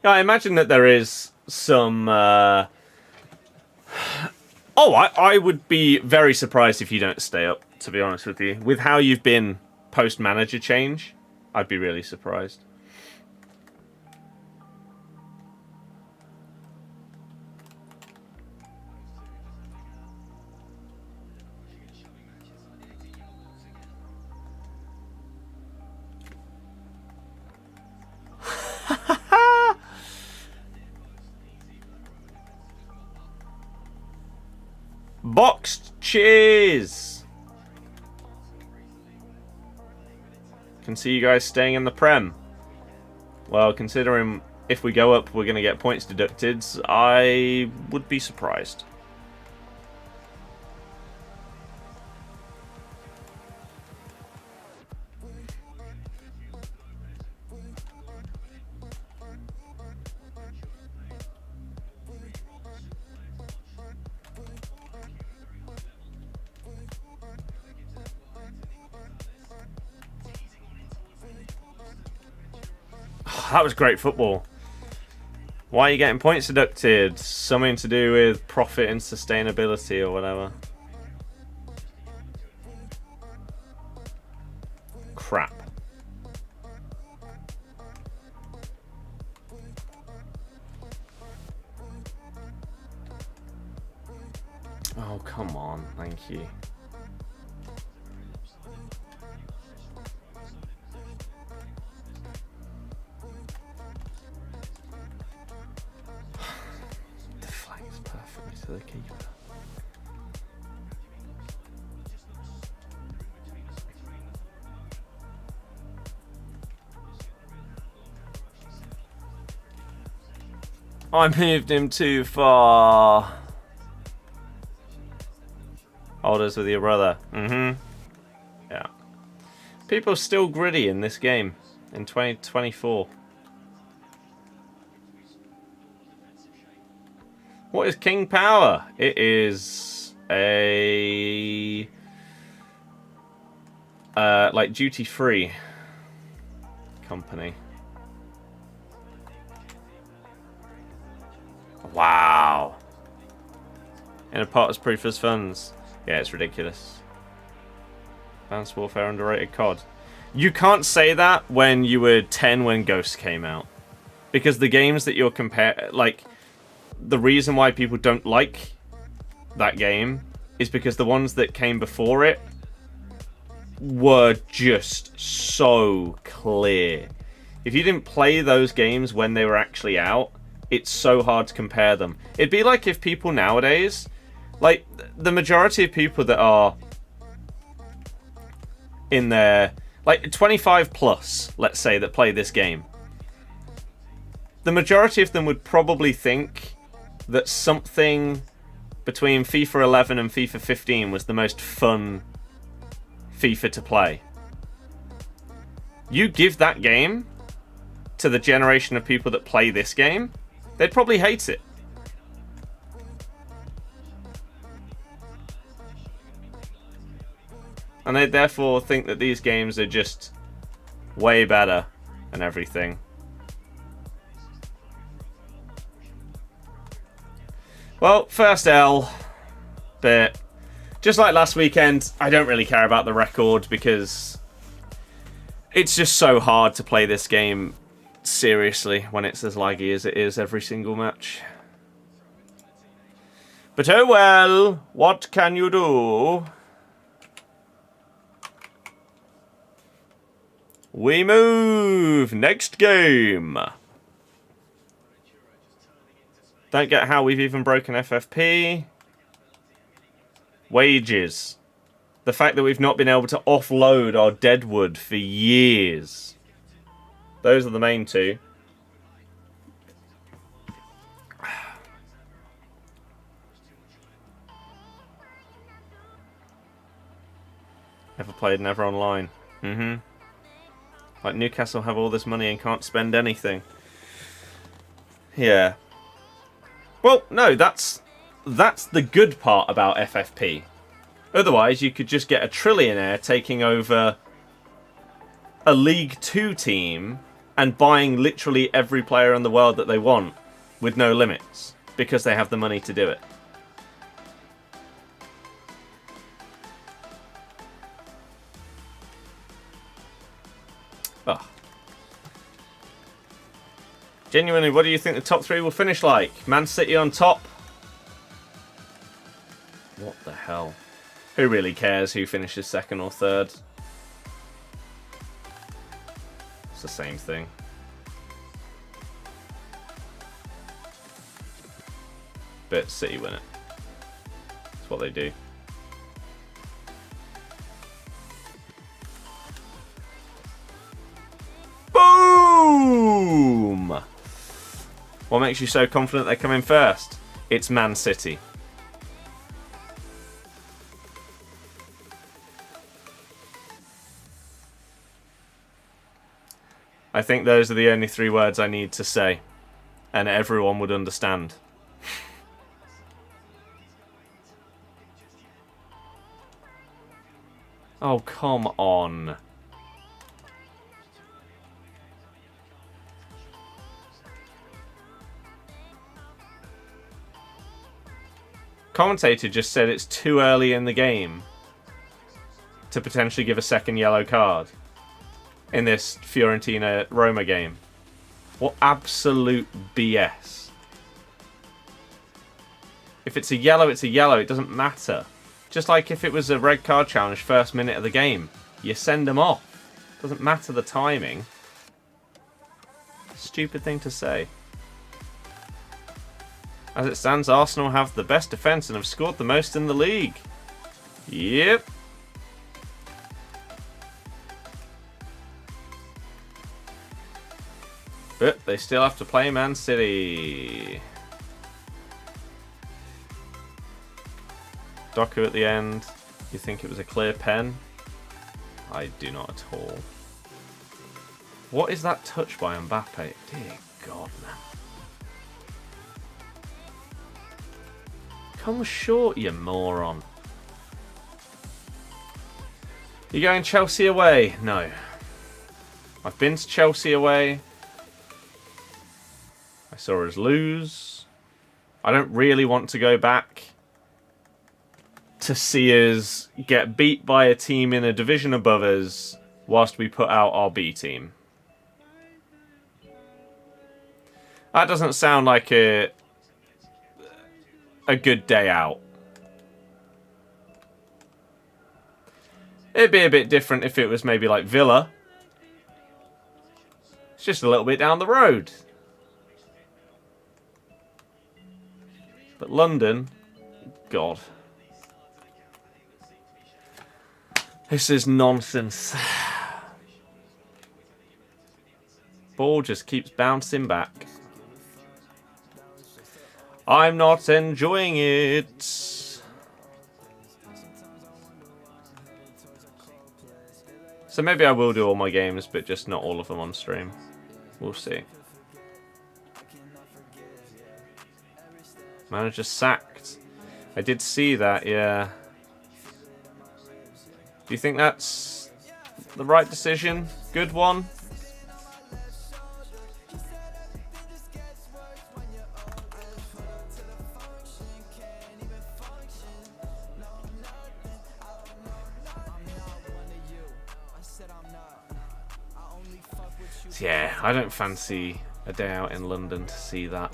I imagine that there is some... Oh, I would be very surprised if you don't stay up, to be honest with you. With how you've been post-manager change, I'd be really surprised. Boxed cheers. Can see you guys staying in the Prem. Well, considering if we go up, we're going to get points deducted, I would be surprised. That was great football. Why are you getting points deducted? Something to do with profit and sustainability or whatever. Crap. Oh, come on. Thank you. To the keeper. I moved him too far. Holders with your brother. Yeah. People are still gritty in this game in 2024. What is King Power? It is a like duty-free company. Wow. In a pot as proof as funds. Yeah, it's ridiculous. Advanced Warfare underrated COD. You can't say that when you were 10 when Ghost came out. Because the games that you're comparing... Like, the reason why people don't like that game is because the ones that came before it were just so clear. If you didn't play those games when they were actually out, it's so hard to compare them. It'd be like if people nowadays... Like, the majority of people that are in their... Like, 25 plus, let's say, that play this game. The majority of them would probably think that something between FIFA 11 and FIFA 15 was the most fun FIFA to play. You give that game to the generation of people that play this game, they'd probably hate it. And they therefore think that these games are just way better and everything. Well, first L, but just like last weekend, I don't really care about the record because it's just so hard to play this game seriously when it's as laggy as it is every single match. But oh well, what can you do? We move! Next game! Don't get how we've even broken FFP. Wages. The fact that we've not been able to offload our deadwood for years. Those are the main two. Never played, never online. Like Newcastle have all this money and can't spend anything. Yeah. Well, no, that's the good part about FFP. Otherwise, you could just get a trillionaire taking over a League 2 team and buying literally every player in the world that they want with no limits because they have the money to do it. Oh. Genuinely, what do you think the top three will finish like? Man City on top? What the hell? Who really cares who finishes second or third? It's the same thing. But City win it. That's what they do. Boom! What makes you so confident they come in first? It's Man City. I think those are the only three words I need to say, and everyone would understand. Oh, come on. Commentator just said it's too early in the game to potentially give a second yellow card in this Fiorentina-Roma game. What absolute BS. If it's a yellow, it's a yellow. It doesn't matter. Just like if it was a red card challenge first minute of the game. You send them off. Doesn't matter the timing. Stupid thing to say. As it stands, Arsenal have the best defence and have scored the most in the league. Yep. But they still have to play Man City. Doku at the end. You think it was a clear pen? I do not at all. What is that touch by Mbappe? Dear God, man. Come short, you moron. You going Chelsea away? No. I've been to Chelsea away. I saw us lose. I don't really want to go back to see us get beat by a team in a division above us whilst we put out our B team. That doesn't sound like a good day out. It'd be a bit different if it was maybe like Villa. It's just a little bit down the road. But London, God. This is nonsense. Ball just keeps bouncing back. I'm not enjoying it. So maybe I will do all my games, but just not all of them on stream. We'll see. Manager sacked. I did see that, yeah. Do you think that's the right decision? Good one? Yeah, I don't fancy a day out in London to see that.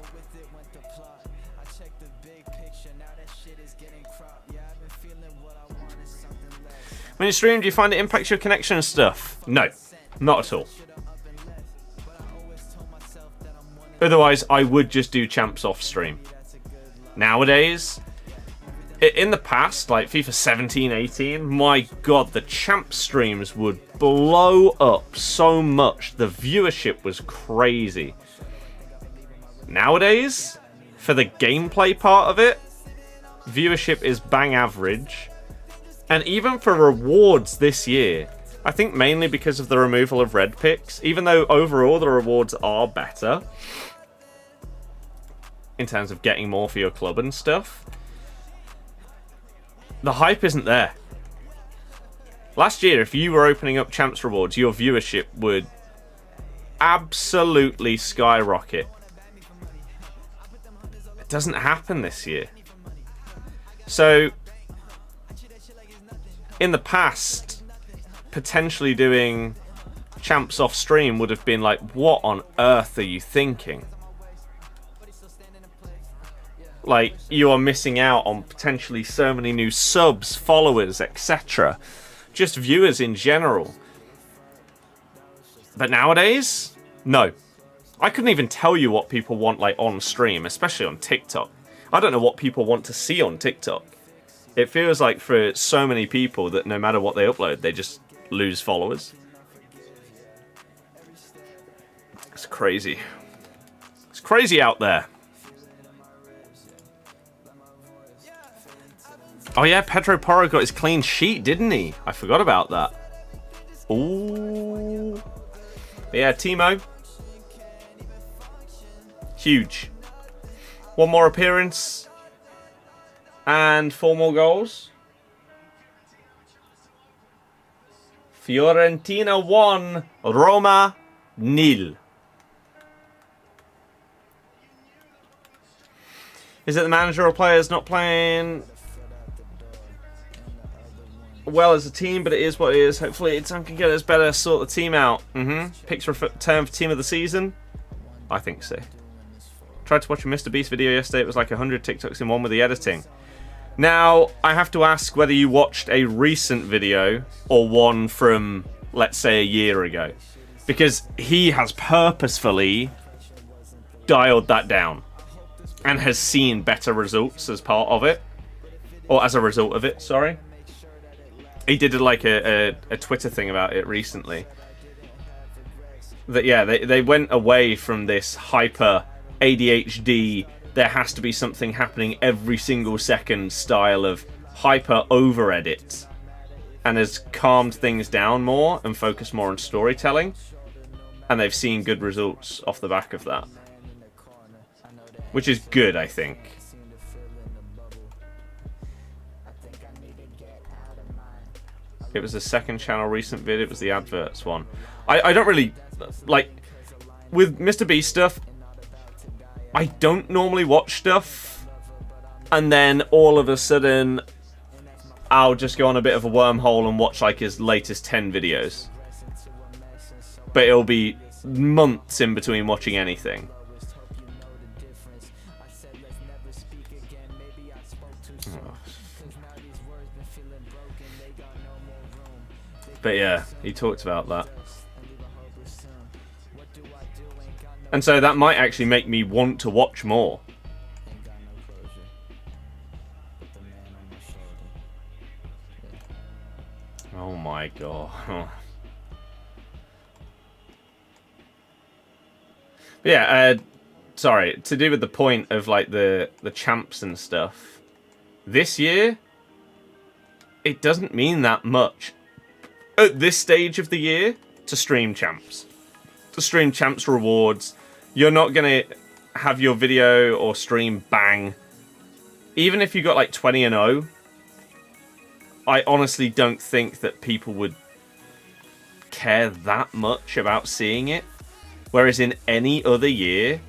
When you stream, do you find it impacts your connection and stuff? No, not at all. Otherwise, I would just do champs off stream. Nowadays, in the past, like FIFA 17, 18, my god, the champ streams would blow up so much. The viewership was crazy. Nowadays, for the gameplay part of it, viewership is bang average. And even for rewards this year, I think mainly because of the removal of red picks, even though overall the rewards are better in terms of getting more for your club and stuff, the hype isn't there. Last year, if you were opening up champs rewards, your viewership would absolutely skyrocket. It doesn't happen this year. So, in the past, potentially doing champs off stream would have been like, what on earth are you thinking? Like, you are missing out on potentially so many new subs, followers, etc. Just viewers in general. But nowadays, no. I couldn't even tell you what people want like on stream, especially on TikTok. I don't know what people want to see on TikTok. It feels like for so many people that no matter what they upload, they just lose followers. It's crazy. It's crazy out there. Oh yeah, Pedro Porro got his clean sheet, didn't he? I forgot about that. Ooh. But yeah, Timo. Huge. One more appearance. And 4 more goals. Fiorentina 1, Roma 0. Is it the manager or players not playing well as a team, but it is what it is. Hopefully it's can get us better, sort the team out. Picks return for team of the season? I think so. Tried to watch a Mr. Beast video yesterday. It was like 100 TikToks in one with the editing. Now, I have to ask whether you watched a recent video or one from, let's say, a year ago. Because he has purposefully dialed that down and has seen better results as part of it. Or as a result of it, sorry. He did like a Twitter thing about it recently. That, yeah, they went away from this hyper ADHD, there has to be something happening every single second style of hyper over edit, and has calmed things down more and focused more on storytelling, and they've seen good results off the back of that, which is good, I think. It was the second channel recent vid, it was the adverts one. I don't really like with Mr. Beast stuff. I don't normally watch stuff, and then all of a sudden I'll just go on a bit of a wormhole and watch like his latest 10 videos. but it'll be months in between watching anything. But yeah, he talked about that. And so that might actually make me want to watch more. Oh my god. But yeah, sorry, to do with the point of like the champs and stuff. This year, it doesn't mean that much at this stage of the year to stream champs. To stream champs rewards. You're not going to have your video or stream bang. Even if you got like 20 and 0, I honestly don't think that people would care that much about seeing it. Whereas in any other year,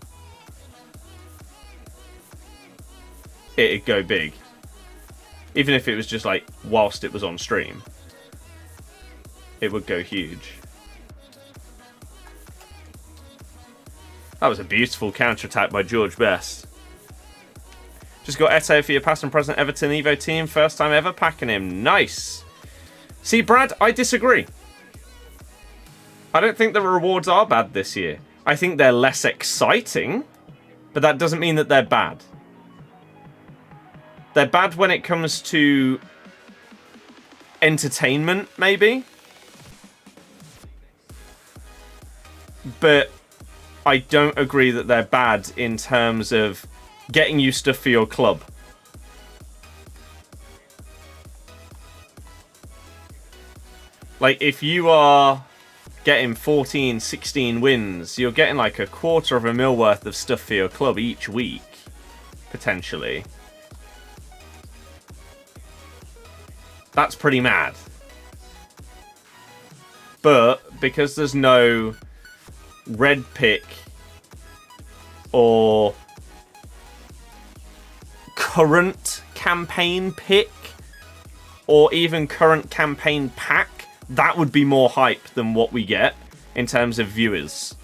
it'd go big. Even if it was just like whilst it was on stream, it would go huge. That was a beautiful counter-attack by George Best. Just got Eto'o for your past and present Everton Evo team. First time ever packing him. Nice. See, Brad, I disagree. I don't think the rewards are bad this year. I think they're less exciting, but that doesn't mean that they're bad. They're bad when it comes to entertainment, maybe. But I don't agree that they're bad in terms of getting you stuff for your club. Like, if you are getting 14, 16 wins, you're getting like $250,000 worth of stuff for your club each week, potentially. That's pretty mad. But because there's no red pick or current campaign pick or even current campaign pack, that would be more hype than what we get in terms of viewers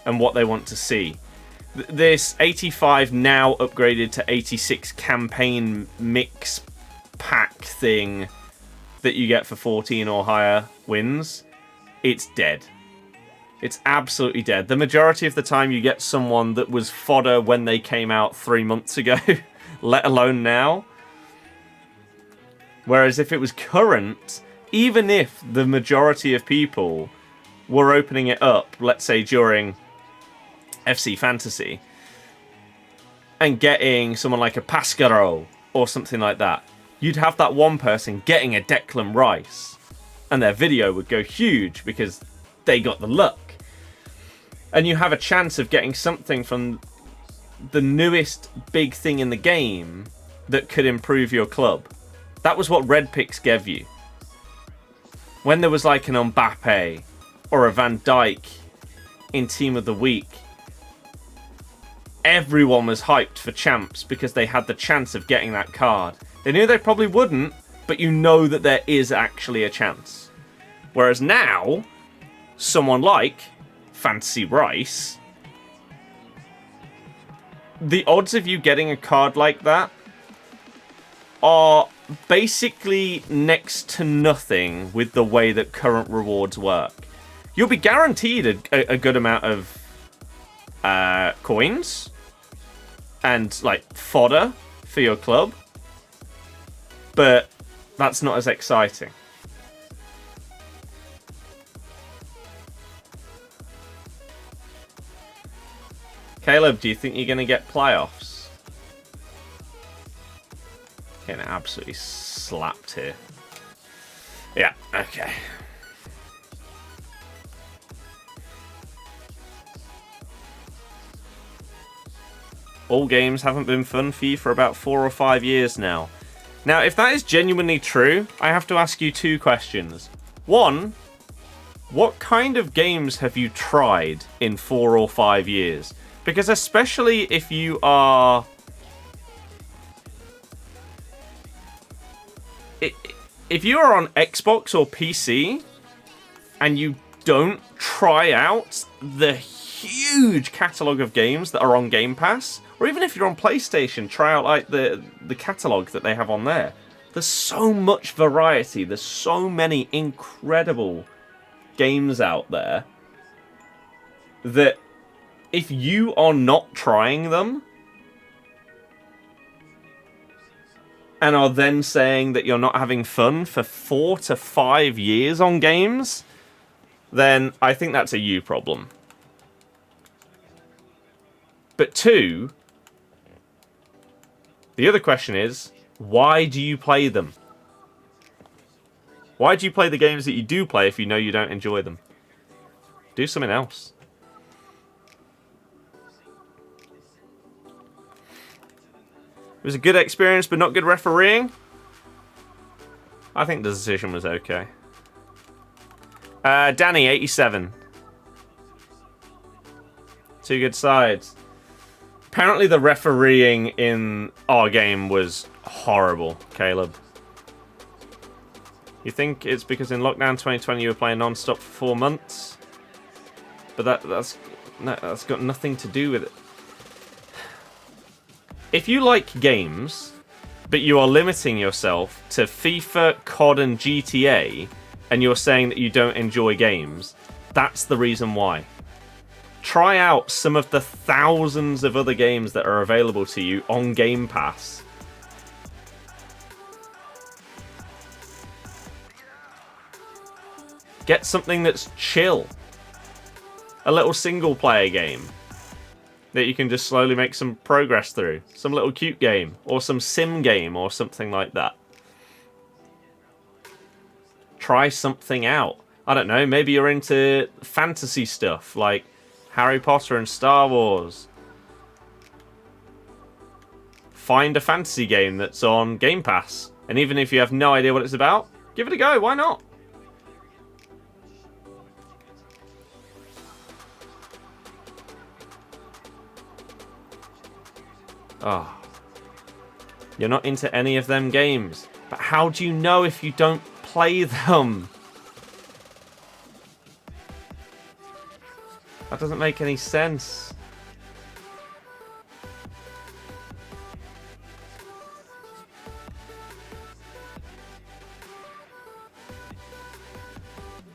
and what they want to see. This 85 now upgraded to 86 campaign mix pack thing that you get for 14 or higher wins, it's dead. It's absolutely dead. The majority of the time you get someone that was fodder when they came out 3 months ago, let alone now. Whereas if it was current, even if the majority of people were opening it up, let's say during FC Fantasy, and getting someone like a Pascaro or something like that, you'd have that one person getting a Declan Rice, and their video would go huge because they got the luck. And you have a chance of getting something from the newest big thing in the game that could improve your club. That was what red picks gave you. When there was like an Mbappe or a Van Dijk in Team of the Week, everyone was hyped for champs because they had the chance of getting that card. They knew they probably wouldn't, but you know that there is actually a chance. Whereas now, someone like Fantasy Rice, the odds of you getting a card like that are basically next to nothing with the way that current rewards work. You'll be guaranteed a good amount of coins and like fodder for your club, but that's not as exciting. Caleb, do you think you're going to get playoffs? Getting absolutely slapped here. Yeah, okay. All games haven't been fun for you for about 4 or 5 years now. Now, if that is genuinely true, I have to ask you 2 questions. 1, what kind of games have you tried in 4 or 5 years? Because especially if you are... if you are on Xbox or PC and you don't try out the huge catalogue of games that are on Game Pass, or even if you're on PlayStation, try out like the catalogue that they have on there. There's so much variety. There's so many incredible games out there that if you are not trying them and are then saying that you're not having fun for 4 to 5 years on games, then I think that's a you problem. But 2, the other question is, why do you play them? Why do you play the games that you do play if you know you don't enjoy them? Do something else. It was a good experience, but not good refereeing. I think the decision was okay. Danny, 87. 2 good sides. Apparently the refereeing in our game was horrible, Caleb. You think it's because in lockdown 2020 you were playing non-stop for 4 months? But that's got nothing to do with it. If you like games, but you are limiting yourself to FIFA, COD and GTA, and you're saying that you don't enjoy games, that's the reason why. Try out some of the thousands of other games that are available to you on Game Pass. Get something that's chill. A little single player game that you can just slowly make some progress through. Some little cute game, or some sim game, or something like that. Try something out. I don't know, maybe you're into fantasy stuff, like Harry Potter and Star Wars. Find a fantasy game that's on Game Pass. And even if you have no idea what it's about, give it a go, why not? Oh. You're not into any of them games. But how do you know if you don't play them? That doesn't make any sense.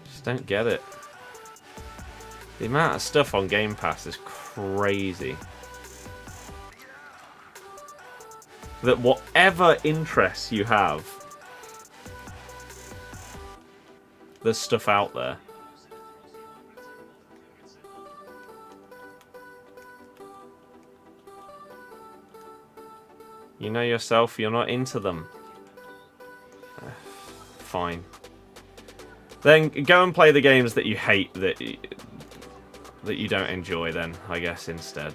Just don't get it. The amount of stuff on Game Pass is crazy. That whatever interests you have, there's stuff out there. You know yourself, you're not into them. Fine. Then go and play the games that you hate, that you don't enjoy then, I guess, instead.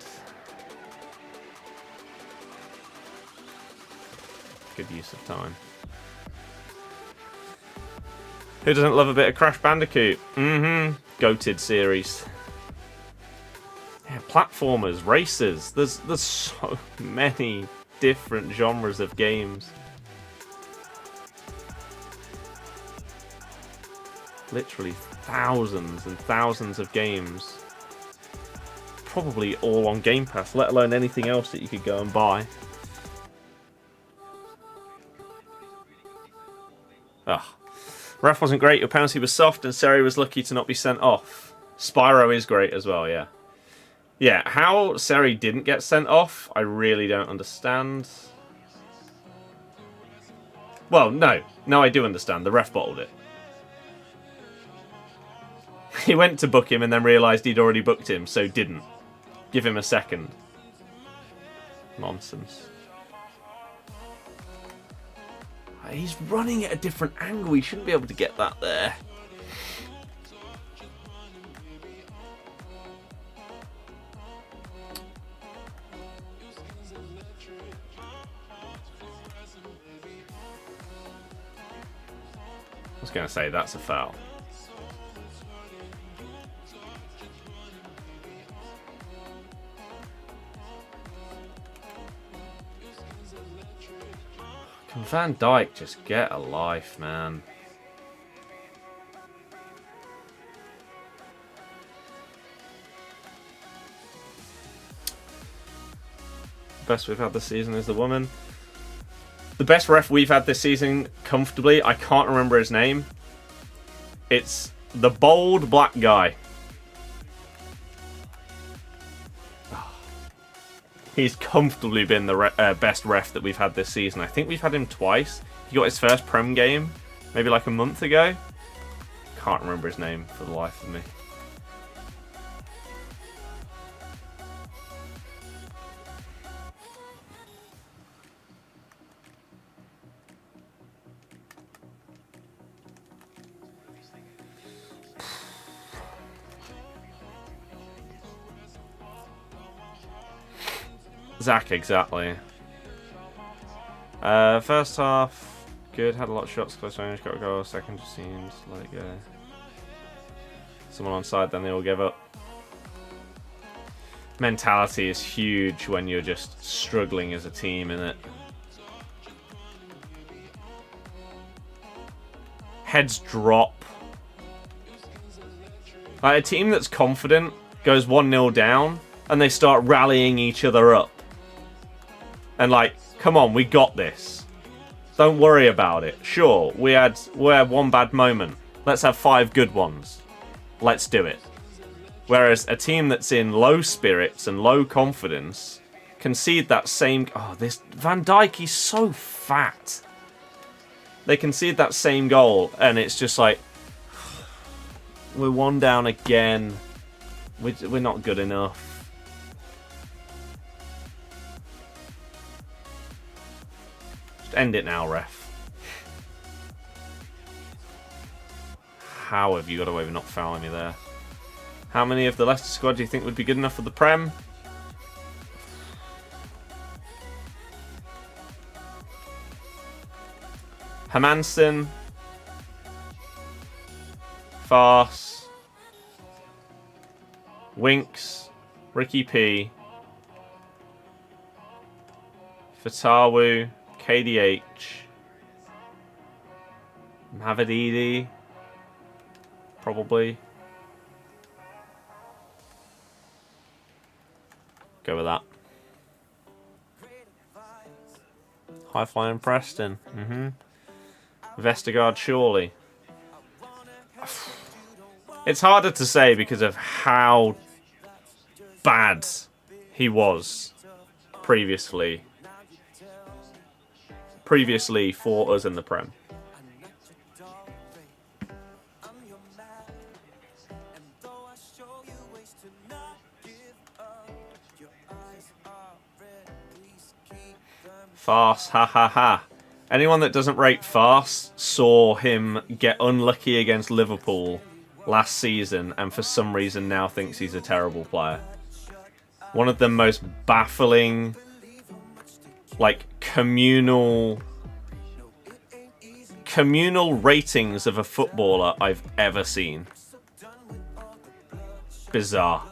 Good use of time. Who doesn't love a bit of Crash Bandicoot? Goated series. Yeah, platformers, racers. There's so many different genres of games. Literally thousands and thousands of games. Probably all on Game Pass, let alone anything else that you could go and buy. Ugh. Ref wasn't great, your penalty was soft, and Seri was lucky to not be sent off. Spyro is great as well, yeah. Yeah, how Seri didn't get sent off, I really don't understand. Well, no. No, I do understand. The ref bottled it. He went to book him and then realised he'd already booked him, so didn't. Give him a second. Nonsense. He's running at a different angle. He shouldn't be able to get that there. I was going to say, that's a foul. Can Van Dijk just get a life, man? Best we've had this season is the woman. The best ref we've had this season, comfortably, I can't remember his name. It's the bold black guy. He's comfortably been the best ref that we've had this season. I think we've had him twice. He got his first Prem game, maybe like a month ago. Can't remember his name for the life of me. Zach, exactly. First half, good. Had a lot of shots, close range, got a goal. Second just seems like someone on side, then they all give up. Mentality is huge when you're just struggling as a team, innit? Heads drop. Like a team that's confident goes 1-0 down and they start rallying each other up. And like, come on, we got this. Don't worry about it. Sure, we had one bad moment. Let's have 5 good ones. Let's do it. Whereas a team that's in low spirits and low confidence concede that same... Oh, this Van Dijk, he's so fat. They concede that same goal and it's just like... We're 1 down again. We're not good enough. End it now, ref. How have you got away with not fouling me there? How many of the Leicester squad do you think would be good enough for the Prem? Hermansen. Farce. Winks. Ricky P. Fatawu. KDH, Mavididi, probably. Go with that. High flying Preston. Vestergaard, surely. It's harder to say because of how bad he was previously for us in the Prem. Farce, ha ha ha. Anyone that doesn't rate Farce saw him get unlucky against Liverpool last season and for some reason now thinks he's a terrible player. One of the most baffling, like, communal ratings of a footballer I've ever seen. Bizarre.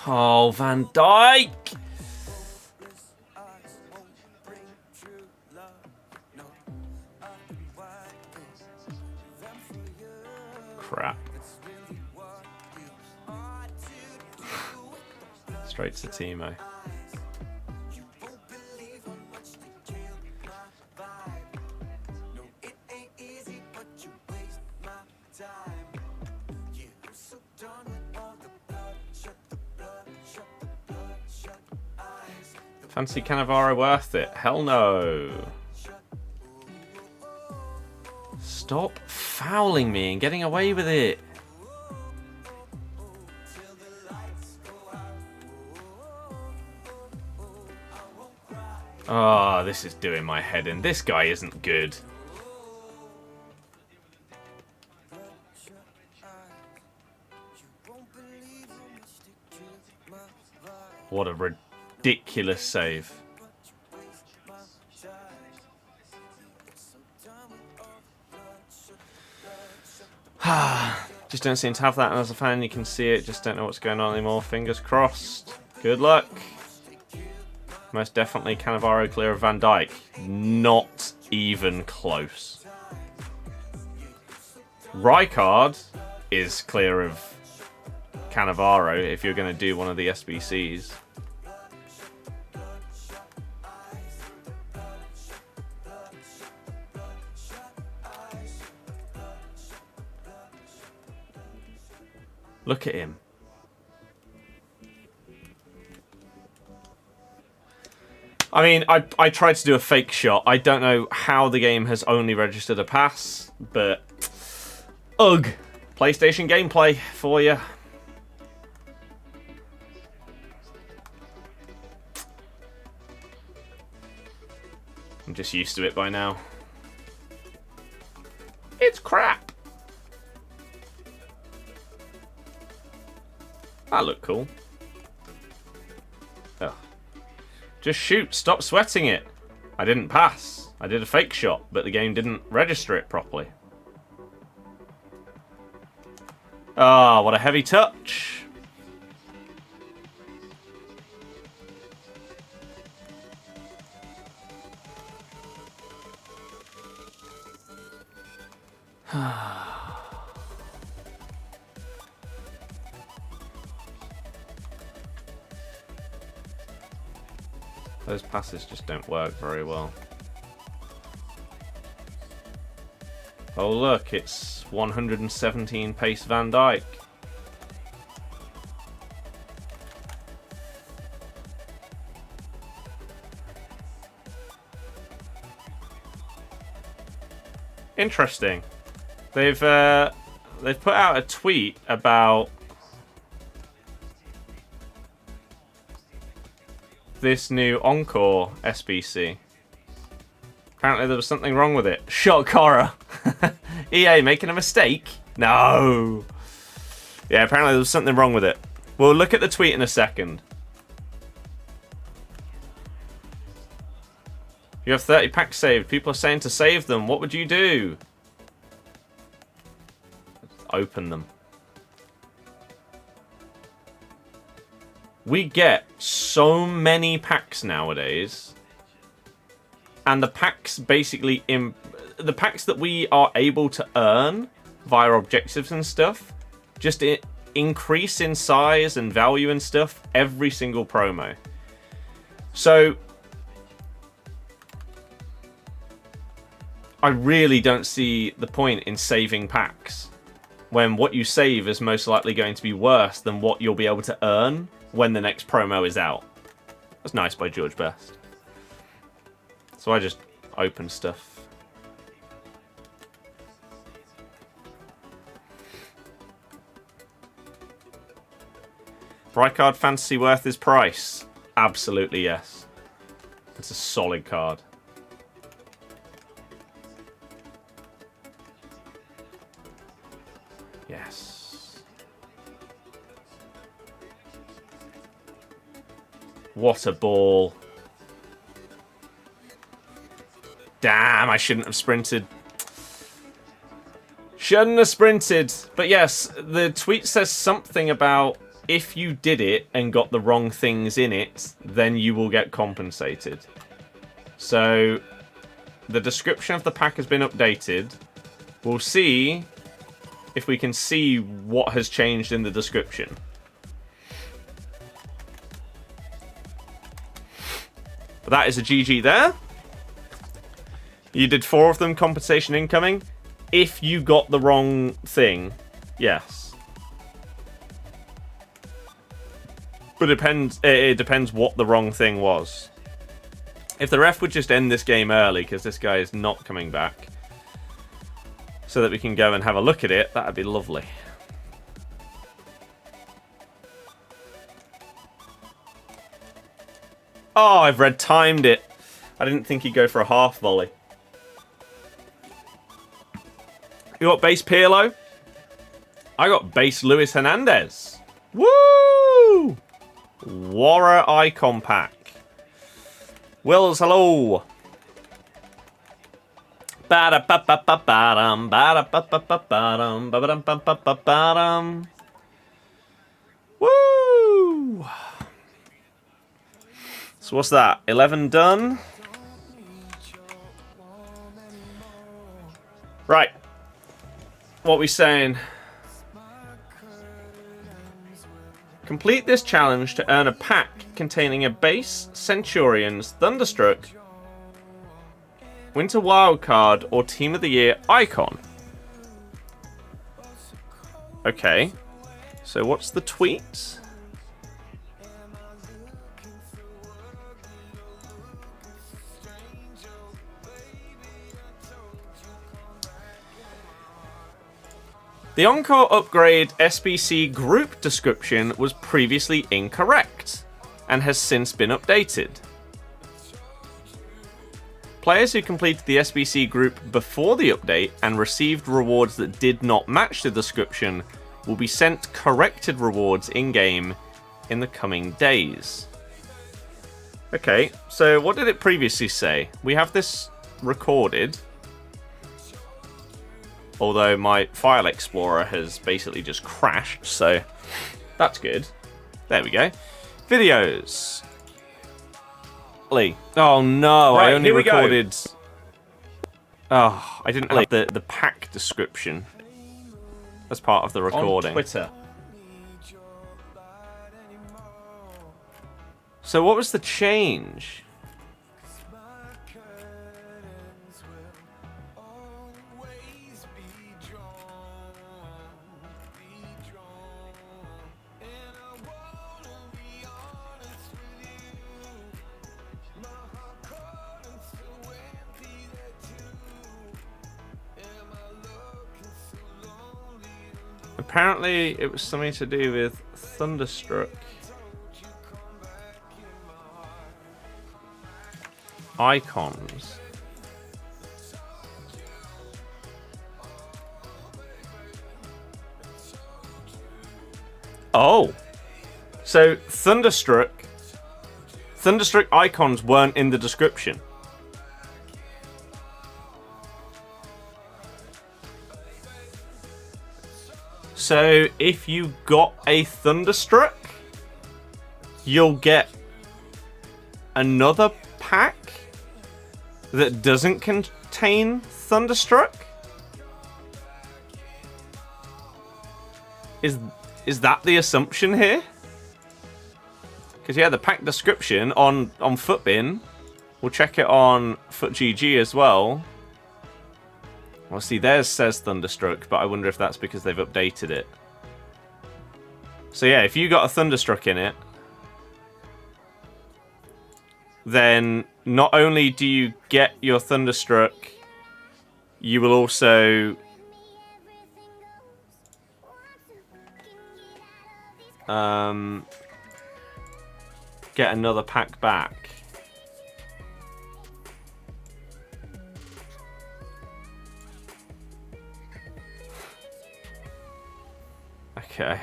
Oh, Van Dijk! Crap. Straight to Timo. Fancy Cannavaro worth it? Hell no. Stop fouling me and getting away with it. Oh, this is doing my head in. This guy isn't good. What a ridiculous save. just don't seem to have that, and as a fan you can see it, just don't know what's going on anymore. Fingers crossed. Good luck. Most definitely Cannavaro clear of Van Dijk. Not even close. Rijkaard is clear of Cannavaro if you're going to do one of the SBCs. Look at him. I mean, I tried to do a fake shot. I don't know how the game has only registered a pass, but ugh. PlayStation gameplay for you. I'm just used to it by now. It's crap. That looked cool. Ugh. Just shoot. Stop sweating it. I didn't pass. I did a fake shot, but the game didn't register it properly. Ah, what a heavy touch. Those passes just don't work very well. Oh look, it's 117 pace Van Dijk. Interesting. They've put out a tweet about this new Encore SBC. Apparently there was something wrong with it. Shock horror. EA making a mistake? No. Yeah, apparently there was something wrong with it. We'll look at the tweet in a second. You have 30 packs saved. People are saying to save them. What would you do? Open them. We get so many packs nowadays. And the packs basically... the packs that we are able to earn via objectives and stuff just increase in size and value and stuff every single promo. So... I really don't see the point in saving packs when what you save is most likely going to be worse than what you'll be able to earn when the next promo is out. That's nice by George Best. So I just open stuff. Rijkaard fantasy worth his price? Absolutely yes. It's a solid card. Yes. What a ball. Damn, I shouldn't have sprinted. Shouldn't have sprinted. But yes, the tweet says something about if you did it and got the wrong things in it, then you will get compensated. So, the description of the pack has been updated. We'll see if we can see what has changed in the description. But that is a GG there. You did 4 of them, compensation incoming. If you got the wrong thing, yes. But it depends what the wrong thing was. If the ref would just end this game early, because this guy is not coming back, so that we can go and have a look at it, that'd be lovely. Oh, I've red timed it. I didn't think he'd go for a half volley. You got base Pirlo? I got base Luis Hernandez. Woo! Wara icon pack. Wills, hello. Ba-da-ba-ba-ba-ba-dum, ba-da-ba-ba-ba-ba-dum, ba-ba-dum-ba-ba-ba-ba-dum. Woo! So what's that? 11 done? Right. What are we saying? Complete this challenge to earn a pack containing a base, Centurions, Thunderstruck, Winter Wildcard, or Team of the Year icon. Okay. So what's the tweet? The Encore upgrade SBC group description was previously incorrect and has since been updated. Players who completed the SBC group before the update and received rewards that did not match the description will be sent corrected rewards in-game in the coming days. Okay, so what did it previously say? We have this recorded. Although my file explorer has basically just crashed, so that's good. There we go. Videos. Lee. Oh no, Right, I only here we go. recorded... Oh, I didn't have the pack description as part of the recording. On Twitter. So what was the change? Apparently, it was something to do with Thunderstruck. Icons. Oh. So, Thunderstruck icons weren't in the description. So, if you got a Thunderstruck, you'll get another pack that doesn't contain Thunderstruck? Is that the assumption here? Because yeah, the pack description on Footbin, we'll check it on FUTGG as well. Well, see, theirs says Thunderstruck, but I wonder if that's because they've updated it. So yeah, if you got a Thunderstruck in it, then not only do you get your Thunderstruck, you will also get another pack back. Okay.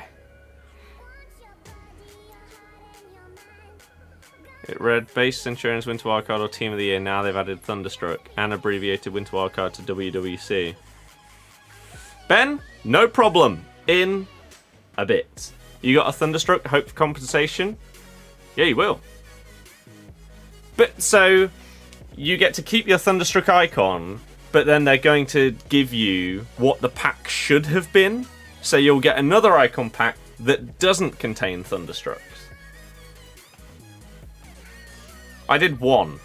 It read base Centurions Winter Wildcard or Team of the Year. Now they've added Thunderstruck and abbreviated Winter Wildcard to WWC. Ben, no problem. In a bit. You got a Thunderstruck? Hope for compensation? Yeah, you will. But so you get to keep your Thunderstruck icon, but then they're going to give you what the pack should have been. So you'll get another icon pack that doesn't contain Thunderstrucks. I did one,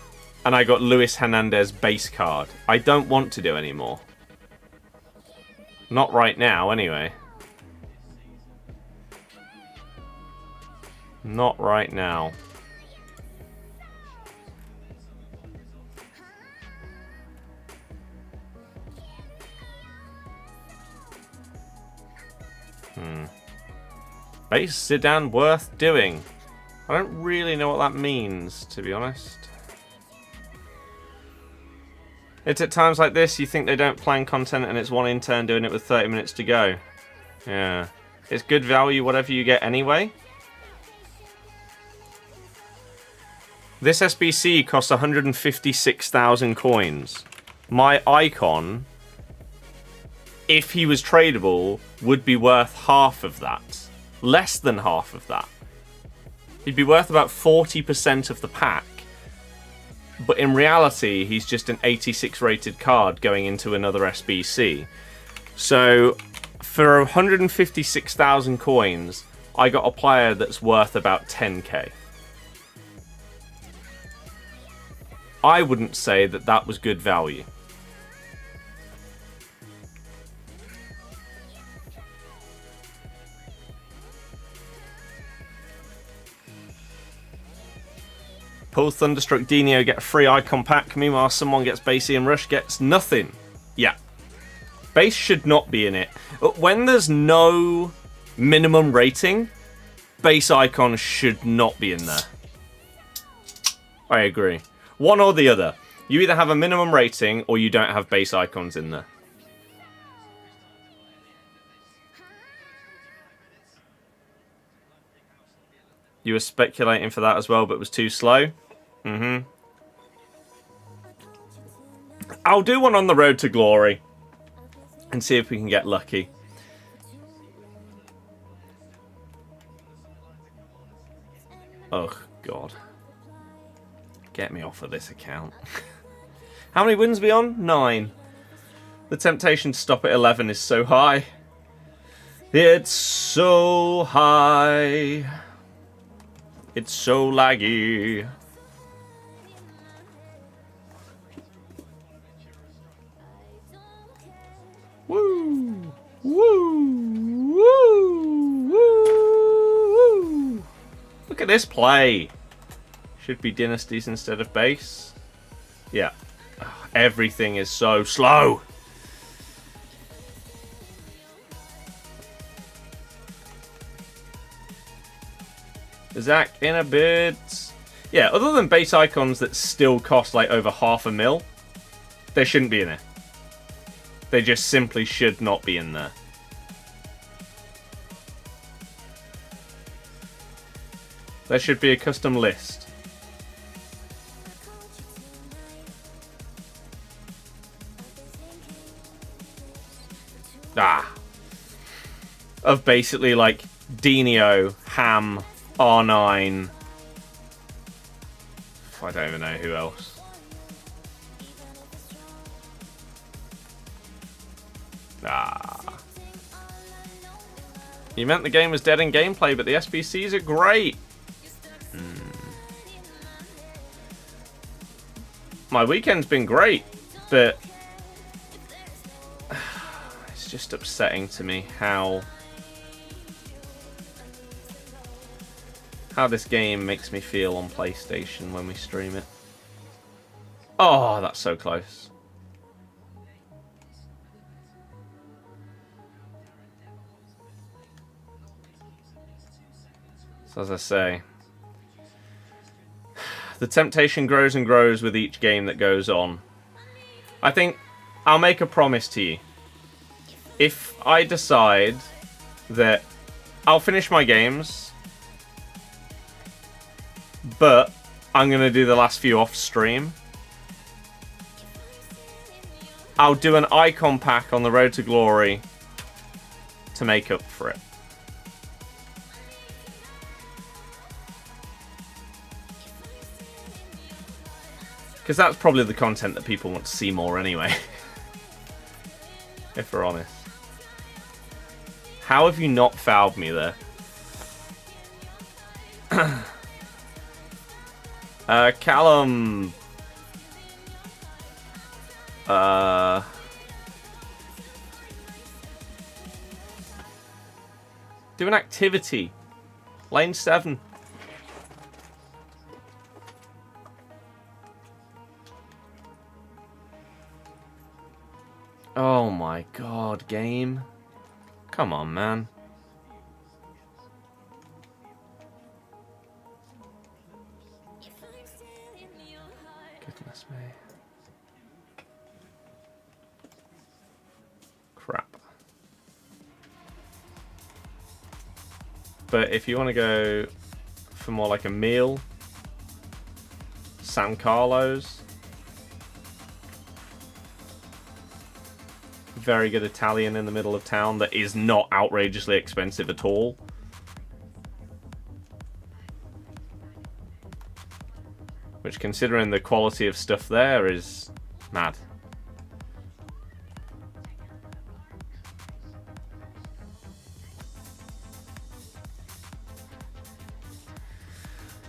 and I got Luis Hernandez base card. I don't want to do any more. Not right now, anyway. Not right now. Base Zidane worth doing. I don't really know what that means, to be honest. It's at times like this you think they don't plan content and it's one intern doing it with 30 minutes to go. Yeah. It's good value whatever you get anyway. This SBC costs 156,000 coins. my icon, if he was tradable, would be worth half of that. Less than half of that. He'd be worth about 40% of the pack. But in reality, he's just an 86 rated card going into another SBC. So, for 156,000 coins, I got a player that's worth about 10k. I wouldn't say that that was good value. Pull Thunderstruck Dino, get a free icon pack. Meanwhile, someone gets Basey and Rush gets nothing. Yeah. Base should not be in it. When there's no minimum rating, base icons should not be in there. I agree. One or the other. You either have a minimum rating or you don't have base icons in there. You were speculating for that as well, but it was too slow. I'll do one on the road to glory and see if we can get lucky. Oh, God. Get me off of this account. How many wins are we on? 9. The temptation to stop at 11 is so high. It's so high. It's so laggy. Woo! Woo! Woo! Woo! Look at this play. Should be dynasties instead of base. Yeah. Everything is so slow. Zach in a bit. Yeah, other than base icons that still cost like over $500,000, they shouldn't be in there. They just simply should not be in there. There should be a custom list. Of basically like Dino, Ham, R9. I don't even know who else. You meant the game was dead in gameplay, but the SBCs are great. My weekend's been great, but it's just upsetting to me how this game makes me feel on PlayStation when we stream it. Oh, that's so close. So as I say, the temptation grows and grows with each game that goes on. I think I'll make a promise to you. If I decide that I'll finish my games, but I'm going to do the last few off stream, I'll do an icon pack on the road to glory to make up for it. Because that's probably the content that people want to see more anyway. If we're honest. How have you not fouled me there? Callum. Do an activity. Lane 7. Oh my god, game. Come on, man. Goodness me. Crap. But if you want to go for more like a meal, San Carlos. very good Italian in the middle of town that is not outrageously expensive at all. Which, considering the quality of stuff there, is mad.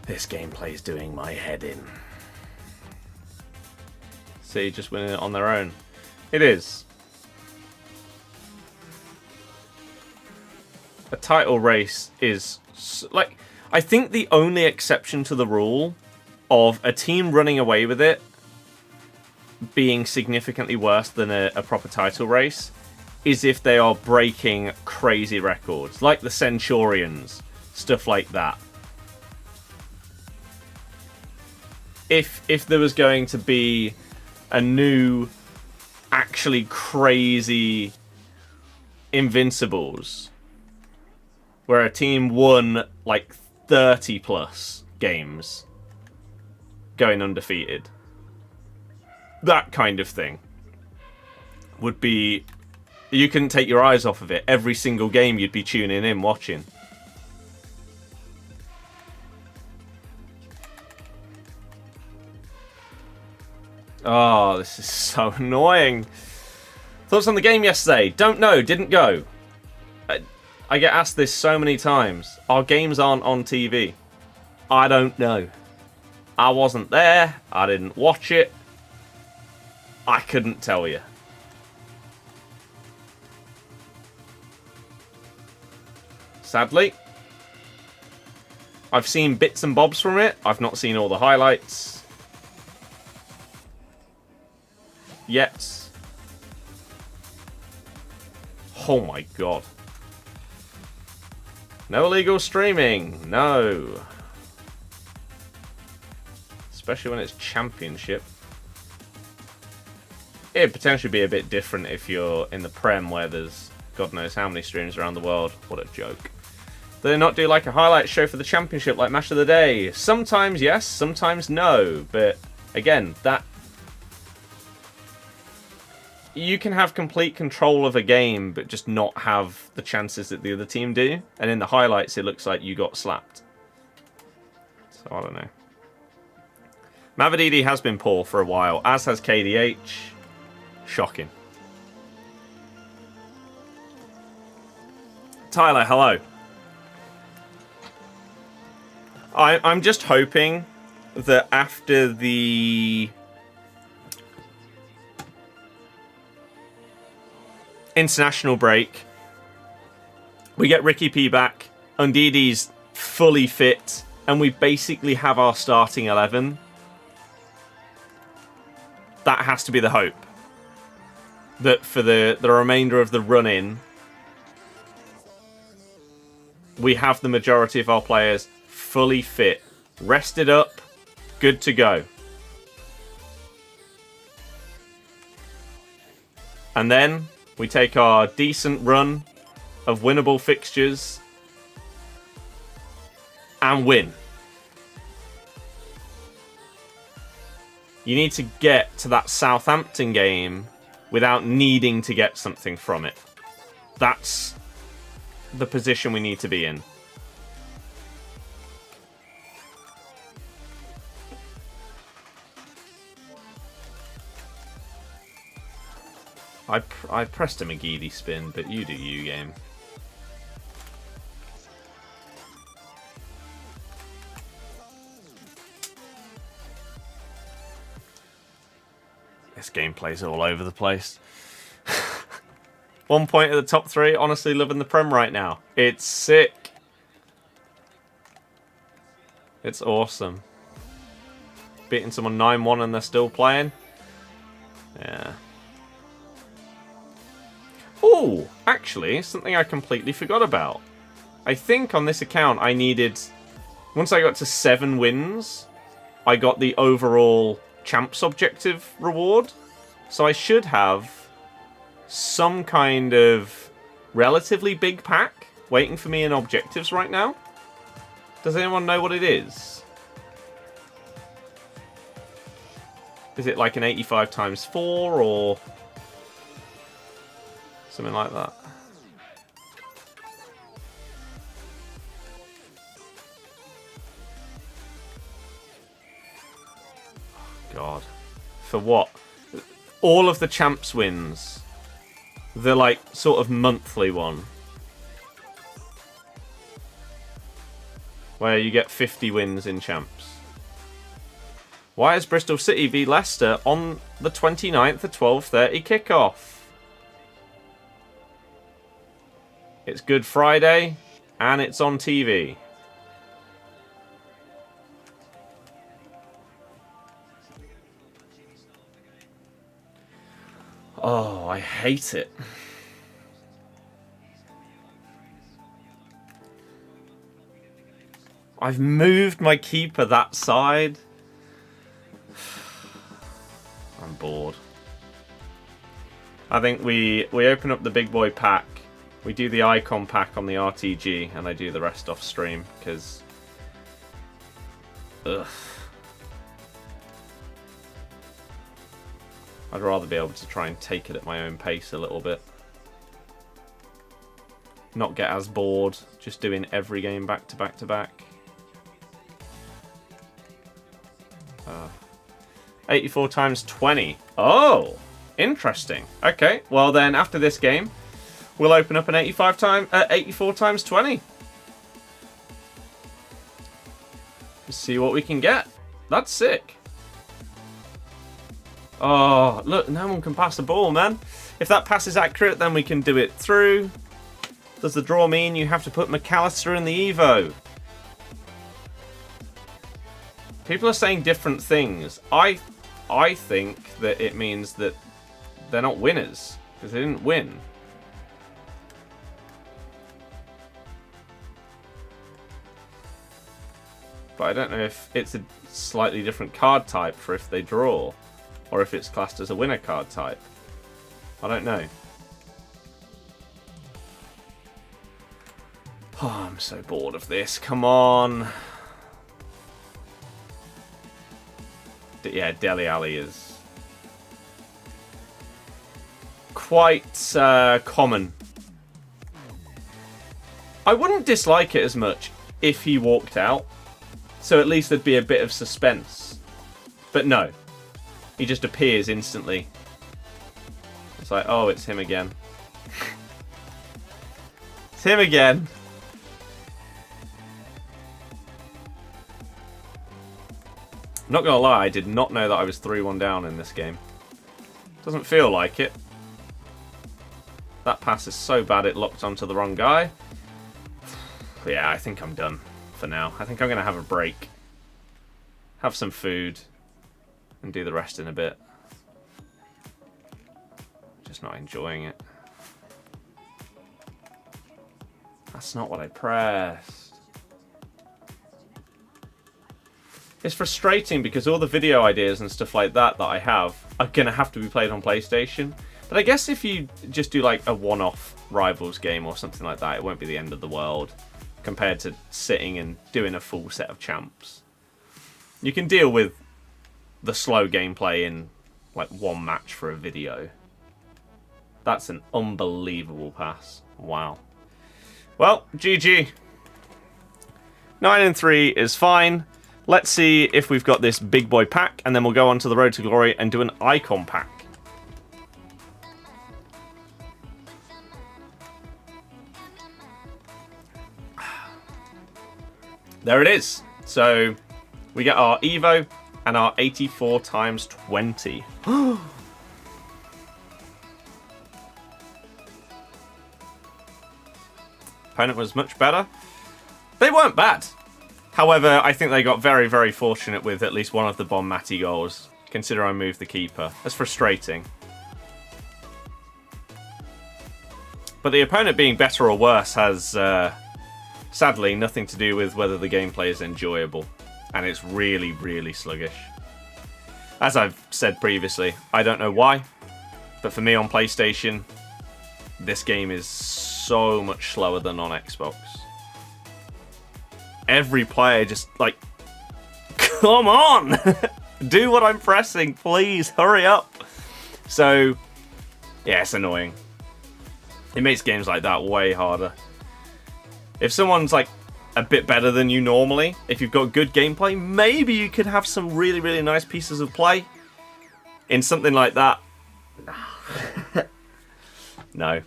This gameplay is doing my head in. See, just winning it on their own. It is. A title race is... like, I think the only exception to the rule of a team running away with it being significantly worse than a proper title race is if they are breaking crazy records. Like the Centurions. Stuff like that. If there was going to be a new, actually crazy Invincibles, where a team won like 30 plus games going undefeated, that kind of thing would be, you couldn't take your eyes off of it. Every single game you'd be tuning in, watching. Oh, this is so annoying. Thoughts on the game yesterday? Don't know, didn't go. I get asked this so many times. Our games aren't on TV. I don't know. I wasn't there. I didn't watch it. I couldn't tell you. Sadly. I've seen bits and bobs from it. I've not seen all the highlights yet. Oh my god. No illegal streaming. No. Especially when it's championship. It'd potentially be a bit different if you're in the Prem where there's God knows how many streams around the world. What a joke. Do they not do like a highlight show for the championship like Match of the Day? Sometimes yes, sometimes no. But again, that... you can have complete control of a game, but just not have the chances that the other team do. And in the highlights, it looks like you got slapped. So, I don't know. Mavididi has been poor for a while, as has KDH. Shocking. Tyler, hello. I'm just hoping that after the international break, we get Ricky P back, Undidi's fully fit, and we basically have our starting 11. That has to be the hope. That for the remainder of the run-in, we have the majority of our players fully fit, rested up, good to go. And then we take our decent run of winnable fixtures and win. You need to get to that Southampton game without needing to get something from it. That's the position we need to be in. I pressed a McGeady spin, but you do you, game. This gameplay's all over the place. 1 point at the top 3. Honestly, loving the Prem right now. It's sick. It's awesome. Beating someone 9-1 and they're still playing. Yeah. Oh, actually, something I completely forgot about. I think on this account I needed... once I got to 7 wins, I got the overall Champs objective reward. So I should have some kind of relatively big pack waiting for me in objectives right now. Does anyone know what it is? Is it like an 85 times 4 or... Something like that. God. For what? All of the champs wins. The, like, sort of monthly one. Where you get 50 wins in champs. Why is Bristol City v Leicester on the 29th at 12:30 kickoff? It's Good Friday, and it's on TV. Oh, I hate it. I've moved my keeper that side. I'm bored. I think we open up the big boy pack. We do the icon pack on the RTG, and I do the rest off stream, because... Ugh. I'd rather be able to try and take it at my own pace a little bit. Not get as bored, just doing every game back to back to back. 84 times 20. Oh, interesting. Okay, well then after this game, we'll open up an 84 times 20. Let's see what we can get. That's sick. Oh, look, no one can pass the ball, man. If that pass is accurate, then we can do it through. Does the draw mean you have to put McAllister in the Evo? People are saying different things. I think that it means that they're not winners, because they didn't win. But I don't know if it's a slightly different card type for if they draw, or if it's classed as a winner card type. I don't know. Oh, I'm so bored of this. Come on. Yeah, Dele Alli is quite common. I wouldn't dislike it as much if he walked out, so at least there'd be a bit of suspense. But no, he just appears instantly. It's like, oh, it's him again. It's him again. Not gonna lie, I did not know that I was 3-1 down in this game. Doesn't feel like it. That pass is so bad it locked onto the wrong guy. Yeah, I think I'm done for now. I think I'm gonna have a break. Have some food. And do the rest in a bit. Just not enjoying it. That's not what I pressed. It's frustrating because all the video ideas and stuff like that I have are going to have to be played on PlayStation. But I guess if you just do like a one-off Rivals game or something like that, it won't be the end of the world compared to sitting and doing a full set of champs. You can deal with the slow gameplay in like one match for a video. That's an unbelievable pass. Wow. Well, GG. 9-3 is fine. Let's see if we've got this big boy pack, and then we'll go on to the Road to Glory and do an icon pack. There it is. So we get our Evo and our 84 times 20. Opponent was much better. They weren't bad. However, I think they got very, very fortunate with at least one of the Bon Mati goals. Consider I moved the keeper. That's frustrating. But the opponent being better or worse has, sadly, nothing to do with whether the gameplay is enjoyable. And it's really, really sluggish. As I've said previously, I don't know why. But for me on PlayStation, this game is so much slower than on Xbox. Every player just, like, come on! Do what I'm pressing, please, hurry up! So, yeah, it's annoying. It makes games like that way harder. If someone's like a bit better than you normally, if you've got good gameplay, maybe you could have some really, really nice pieces of play in something like that. No.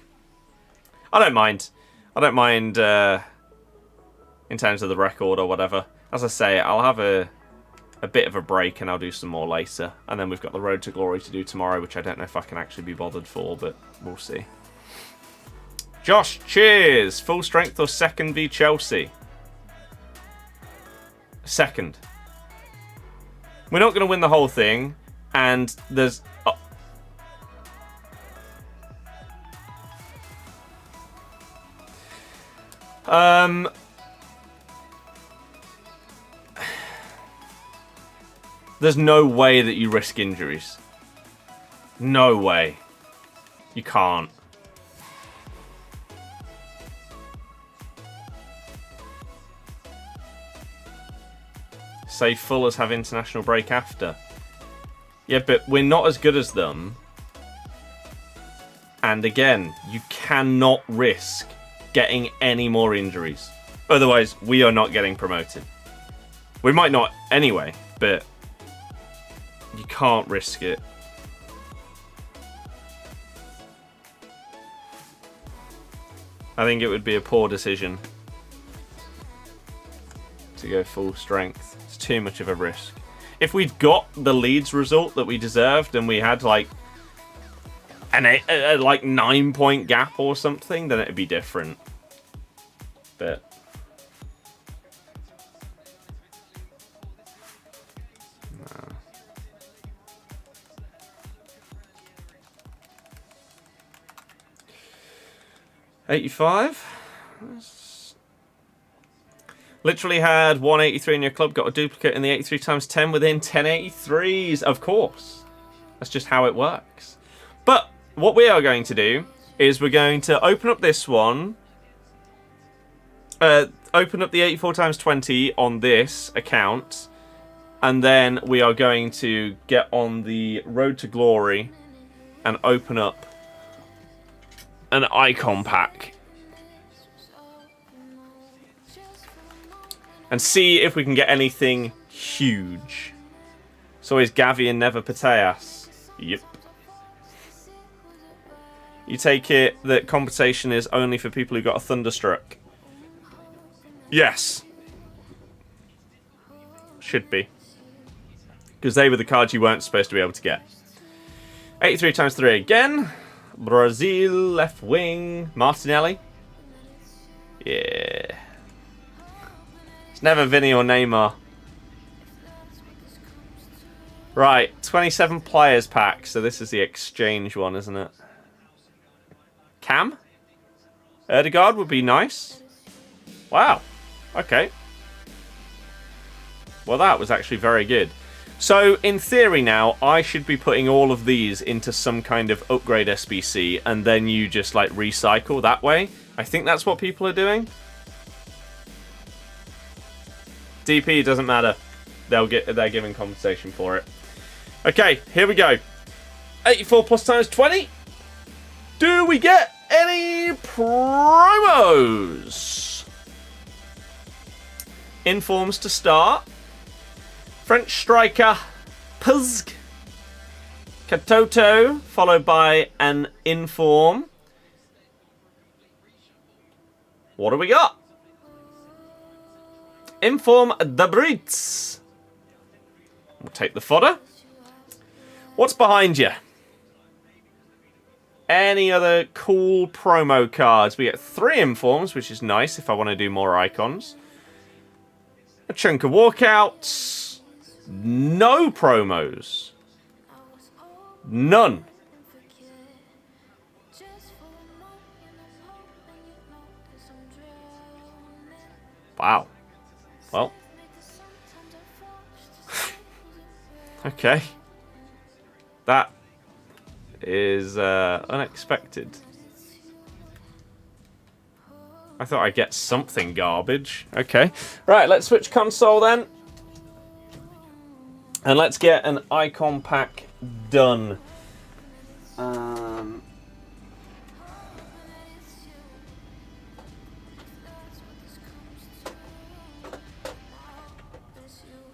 I don't mind. I don't mind in terms of the record or whatever. As I say, I'll have a bit of a break and I'll do some more later. And then we've got the Road to Glory to do tomorrow, which I don't know if I can actually be bothered for, but we'll see. Josh, cheers! Full strength or second v Chelsea? Second. We're not going to win the whole thing, and there's... There's no way that you risk injuries. No way. You can't. Say Fulham have international break after. Yeah, but we're not as good as them. And again, you cannot risk getting any more injuries. Otherwise, we are not getting promoted. We might not anyway, but you can't risk it. I think it would be a poor decision to go full strength. It's too much of a risk. If we'd got the Leeds result that we deserved and we had like a 9-point gap or something, then it'd be different. But no. 85. Literally had 183 in your club, got a duplicate in the 83 times 10 within 1083s. Of course. That's just how it works. But what we are going to do is we're going to open up this one. Open up the 84 times 20 on this account. And then we are going to get on the Road to Glory and open up an icon pack. And see if we can get anything huge. It's always Gavi and never Pateas. Yep. You take it that compensation is only for people who got a Thunderstruck? Yes. Should be. Because they were the cards you weren't supposed to be able to get. 83 times 3 again. Brazil, left wing. Martinelli. Yeah. It's never Vinny or Neymar. Right, 27 players pack. So this is the exchange one, isn't it? Cam? Erdegaard would be nice. Wow. Okay. Well, that was actually very good. So, in theory now, I should be putting all of these into some kind of upgrade SBC, and then you just, like, recycle that way. I think that's what people are doing. DP doesn't matter. They're giving compensation for it. Okay, here we go. 84 plus times 20. Do we get any promos? Informs to start. French striker Puzg. Katoto, followed by an inform. What do we got? Inform the Brits. We'll take the fodder. What's behind you? Any other cool promo cards? We get 3 informs, which is nice if I want to do more icons. A chunk of walkouts. No promos. None. Wow. Well. Okay. That is unexpected. I thought I'd get something garbage. Okay. Right, let's switch console then. And let's get an icon pack done.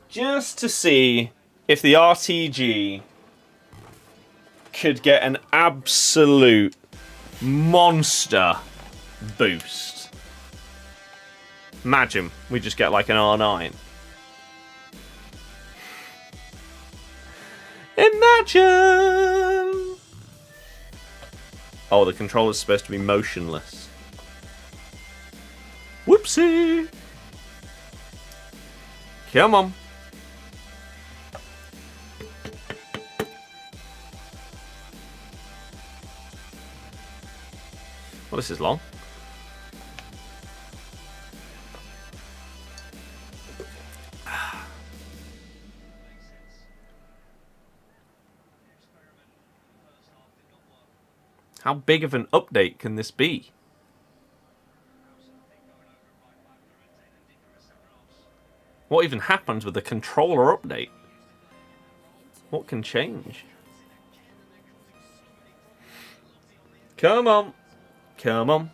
Just to see if the RTG could get an absolute monster boost. Imagine we just get like an R9. Imagine! Oh, the controller's supposed to be motionless. Whoopsie! Come on. Well, this is long. How big of an update can this be? What even happens with the controller update? What can change? Come on. Come on.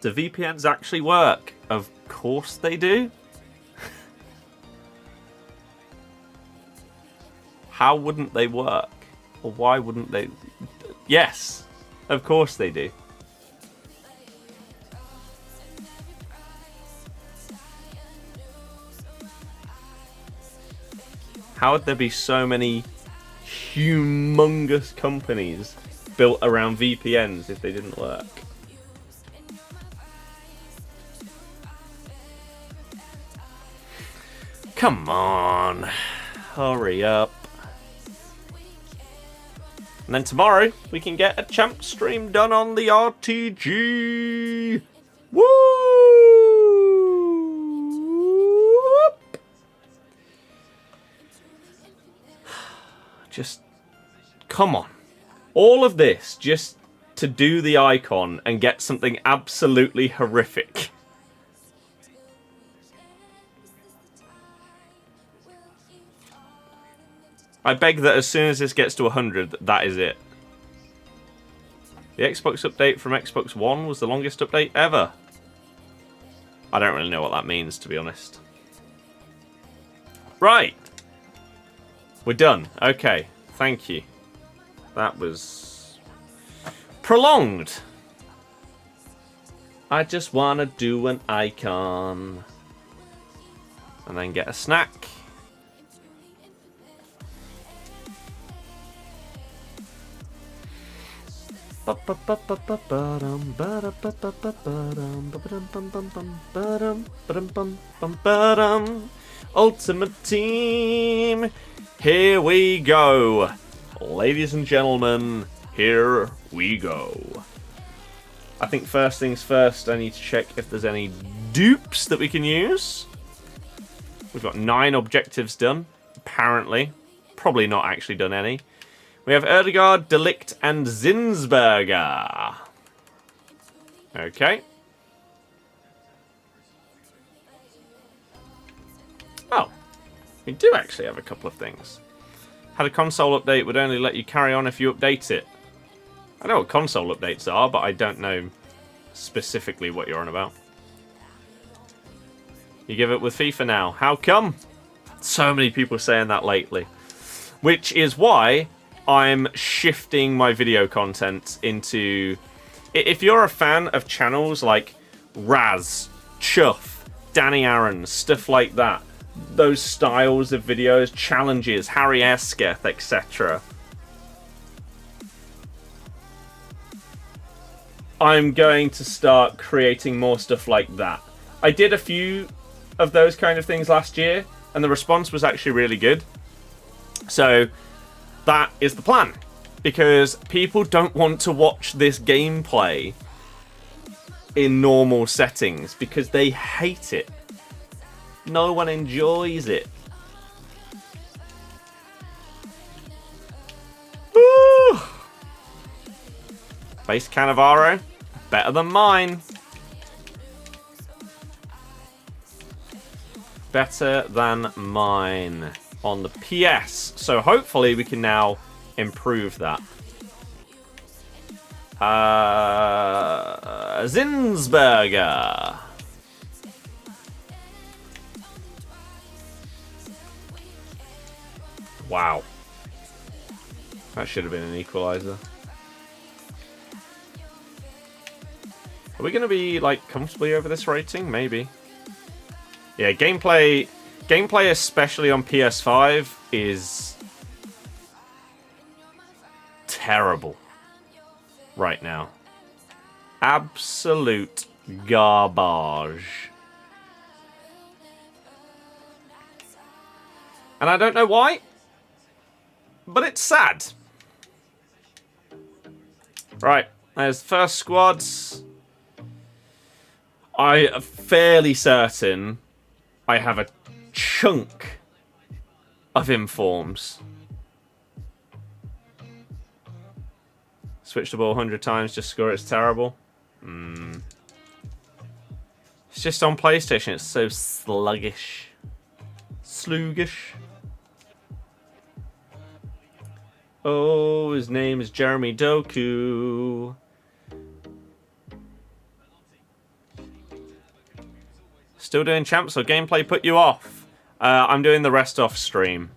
Do VPNs actually work? Of course they do. How wouldn't they work? Or why wouldn't they? Yes, of course they do. How would there be so many humongous companies built around VPNs if they didn't work? Come on, hurry up. And then tomorrow we can get a champ stream done on the RTG. Woo! Just come on. All of this just to do the icon and get something absolutely horrific. I beg that as soon as this gets to 100, that is it. The Xbox update from Xbox One was the longest update ever. I don't really know what that means, to be honest. Right. We're done. Okay. Thank you. That was prolonged. I just want to do an icon. And then get a snack. Ultimate Team, here we go. Ladies and gentlemen, here we go. I think first things first, I need to check if there's any dupes that we can use. We've got 9 objectives done, apparently. Probably not actually done any. We have Erdegaard, Delict, and Zinsberger. Okay. Oh, we do actually have a couple of things. Had a console update, would only let you carry on if you update it. I know what console updates are, but I don't know specifically what you're on about. You give it with FIFA now. How come? So many people saying that lately. Which is why I'm shifting my video content into... If you're a fan of channels like Raz, Chuff, Danny Aaron, stuff like that, those styles of videos, challenges, Harry Esketh, etc., I'm going to start creating more stuff like that. I did a few of those kind of things last year, and the response was actually really good. So that is the plan, because people don't want to watch this gameplay in normal settings because they hate it. No one enjoys it. Woo! Base Cannavaro, better than mine. Better than mine on the PS. So hopefully we can now improve that. Zinsberger. Wow. That should have been an equaliser. Are we going to be, like, comfortably over this rating? Maybe. Yeah, gameplay especially on PS5 is terrible right now. Absolute garbage. And I don't know why, but it's sad. Right, there's the first squads. I am fairly certain I have a chunk of informs. Switch the ball 100 times, just score it's terrible. It's just on PlayStation, it's so sluggish. Sluggish. Oh, his name is Jeremy Doku. Still doing champs, or gameplay put you off? I'm doing the rest off stream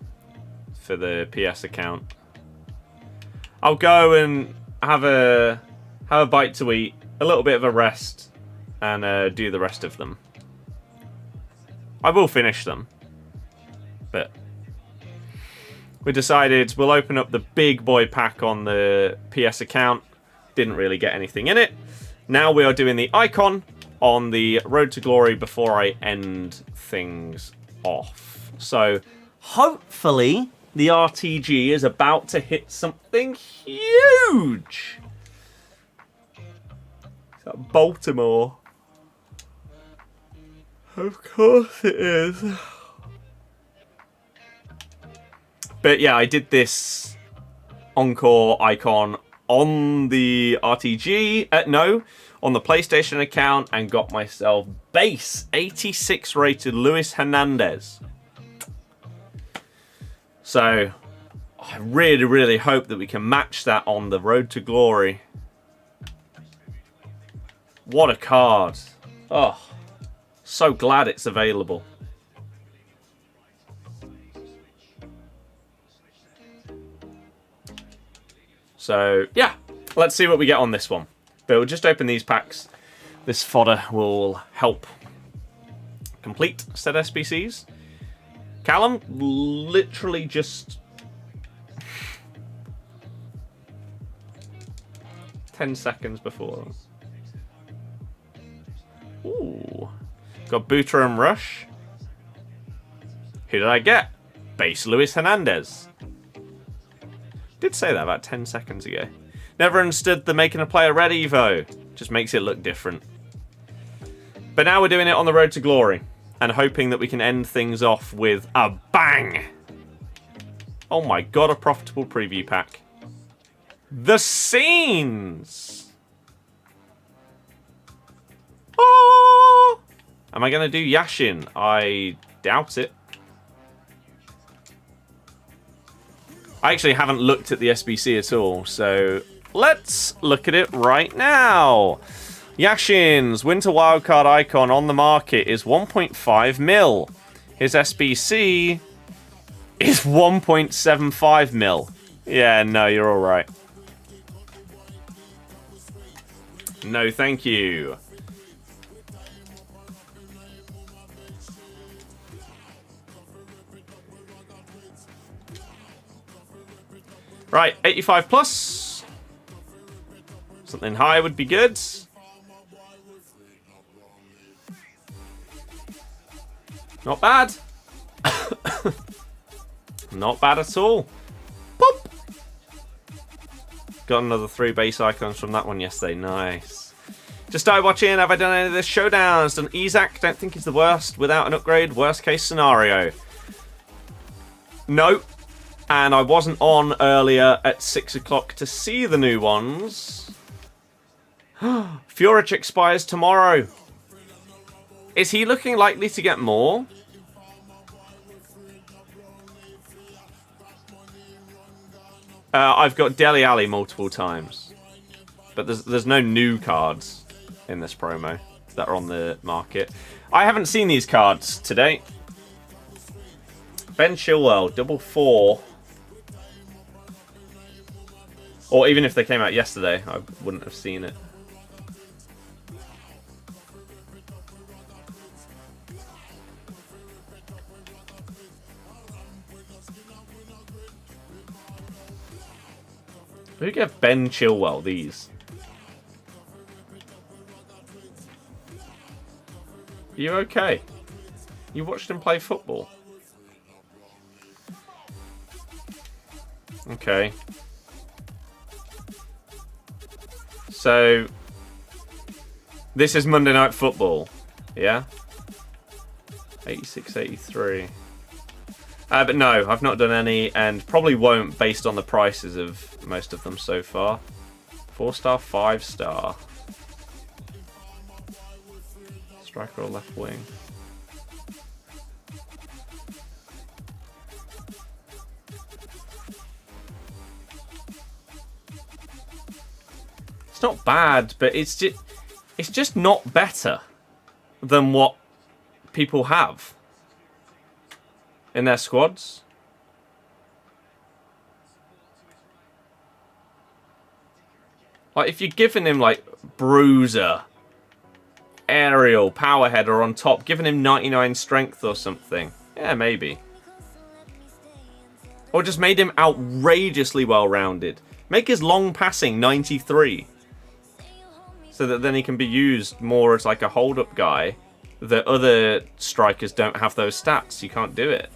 for the PS account. I'll go and have a bite to eat, a little bit of a rest, and do the rest of them. I will finish them, but we decided we'll open up the big boy pack on the PS account. Didn't really get anything in it. Now we are doing the icon on the Road to Glory before I end things off. So hopefully the RTG is about to hit something huge. Is that Baltimore? Of course it is. But yeah, I did this Encore icon on the RTG. No, on the PlayStation account, and got myself base 86 rated Luis Hernandez. So I really, really hope that we can match that on the Road to Glory. What a card. Oh, so glad it's available. So yeah, let's see what we get on this one. But we'll just open these packs. This fodder will help complete said SBCs. Callum, literally just 10 seconds before. Ooh. Got Booter and Rush. Who did I get? Base Luis Hernandez. Did say that about 10 seconds ago. Never understood the making a player red Evo. Just makes it look different. But now we're doing it on the Road to Glory. And hoping that we can end things off with a bang. Oh my god, a profitable preview pack. The scenes! Oh! Am I going to do Yashin? I doubt it. I actually haven't looked at the SBC at all, so let's look at it right now. Yashin's Winter Wildcard icon on the market is 1.5 mil. His SBC is 1.75 mil. Yeah, no, you're all right. No, thank you. Right, 85 plus. Something high would be good. Not bad. Not bad at all. Pop. Got another 3 base icons from that one yesterday. Nice. Just started watching. Have I done any of the showdowns? Done Isaac. Don't think he's the worst without an upgrade. Worst case scenario. No. And I wasn't on earlier at 6 o'clock to see the new ones. Furic expires tomorrow. Is he looking likely to get more? I've got Dele Alli multiple times. But there's no new cards in this promo that are on the market. I haven't seen these cards today. Ben Chilwell, double 4. Or even if they came out yesterday, I wouldn't have seen it. Who gave Ben Chilwell these? Are you okay? You watched him play football? Okay. So, this is Monday Night Football, yeah? 86, 83. But no, I've not done any, and probably won't based on the prices of most of them so far. 4-star, 5-star. Striker or left wing. It's not bad, but it's just not better than what people have in their squads. Like, if you're giving him, like, Bruiser, Aerial, Power Header on top, giving him 99 strength or something, yeah, maybe. Or just made him outrageously well-rounded. Make his long passing 93. So that then he can be used more as, like, a hold-up guy. The other strikers don't have those stats. You can't do it.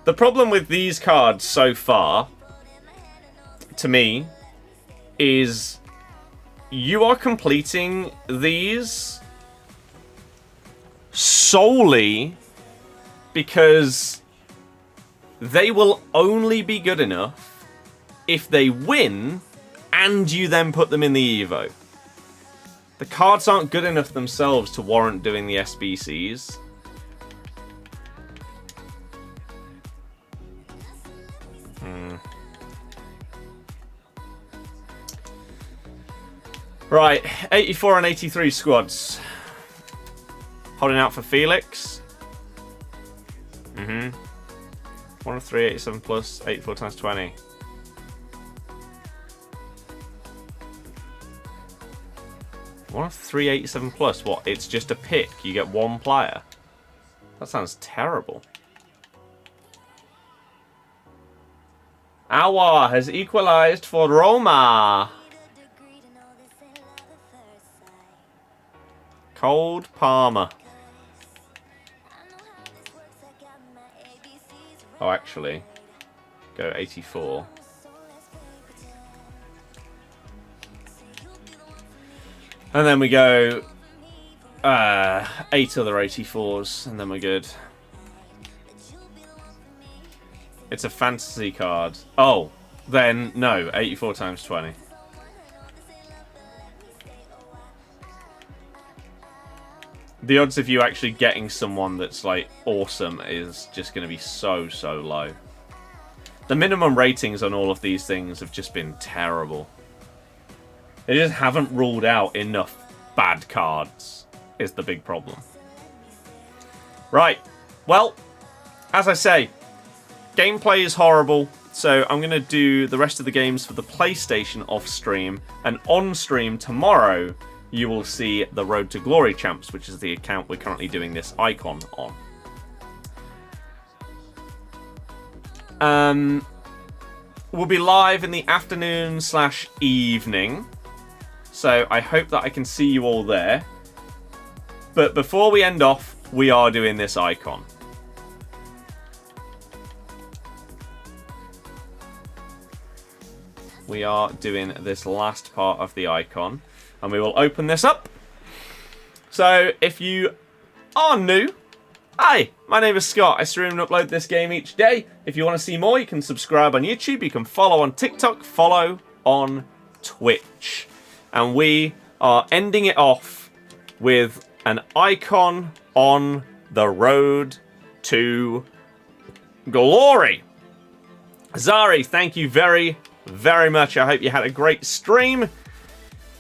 The problem with these cards so far, to me, is you are completing these solely because they will only be good enough if they win and you then put them in the Evo. The cards aren't good enough themselves to warrant doing the SBCs. Right, 84 and 83 squads. Holding out for Felix. 1 of 3, 87 plus, 84 times 20. One of 3, 87 plus. What? It's just a pick. You get one player. That sounds terrible. Aouar has equalised for Roma. Cold Palmer. Oh, actually, go 84. And then we go 8 other 84s, and then we're good. It's a fantasy card. Oh, then no, 84 times 20. The odds of you actually getting someone that's, like, awesome is just going to be so, so low. The minimum ratings on all of these things have just been terrible. They just haven't ruled out enough bad cards, is the big problem. Right. Well, as I say, gameplay is horrible, so I'm going to do the rest of the games for the PlayStation off stream, and on stream tomorrow you will see the Road to Glory Champs, which is the account we're currently doing this icon on. We'll be live in the afternoon/evening, so I hope that I can see you all there. But before we end off, we are doing this icon. We are doing this last part of the icon. And we will open this up. So, if you are new, hi, my name is Scott. I stream and upload this game each day. If you want to see more, you can subscribe on YouTube. You can follow on TikTok, follow on Twitch. And we are ending it off with an icon on the road to glory. Zari, thank you very, very much. I hope you had a great stream.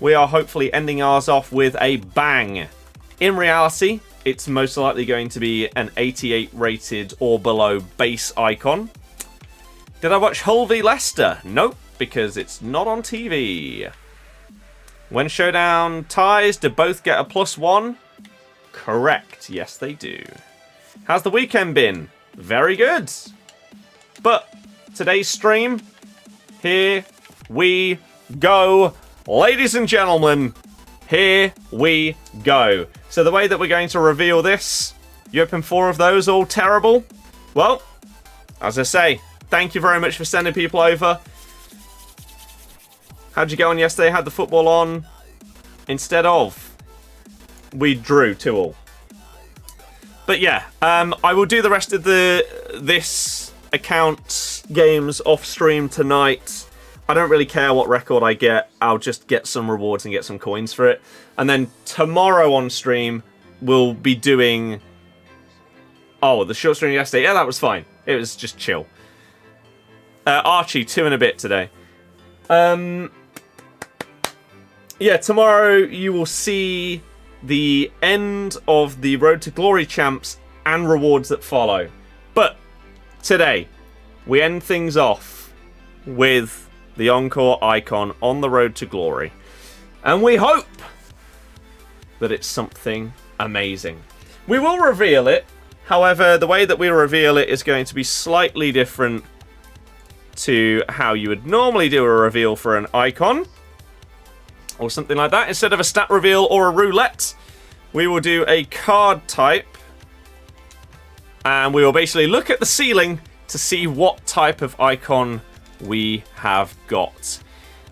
We are hopefully ending ours off with a bang. In reality, it's most likely going to be an 88 rated or below base icon. Did I watch Hull v Leicester? Nope, because it's not on TV. When Showdown ties, do both get a +1? Correct, yes they do. How's the weekend been? Very good. But today's stream, here we go. Ladies and gentlemen, here we go. So the way that we're going to reveal this, you open 4 of those, all terrible. Well, as I say, thank you very much for sending people over. How'd you get on yesterday? Had the football on instead of. We drew 2-2. But yeah, I will do the rest of this account games off stream tonight. I don't really care what record I get. I'll just get some rewards and get some coins for it. And then tomorrow on stream, we'll be doing... Oh, the short stream yesterday. Yeah, that was fine. It was just chill. Archie, 2 and a bit today. Yeah, tomorrow you will see the end of the Road to Glory champs and rewards that follow. But today, we end things off with the Encore icon on the Road to Glory. And we hope that it's something amazing. We will reveal it. However, the way that we reveal it is going to be slightly different to how you would normally do a reveal for an icon. Or something like that. Instead of a stat reveal or a roulette, we will do a card type. And we will basically look at the ceiling to see what type of icon we have got.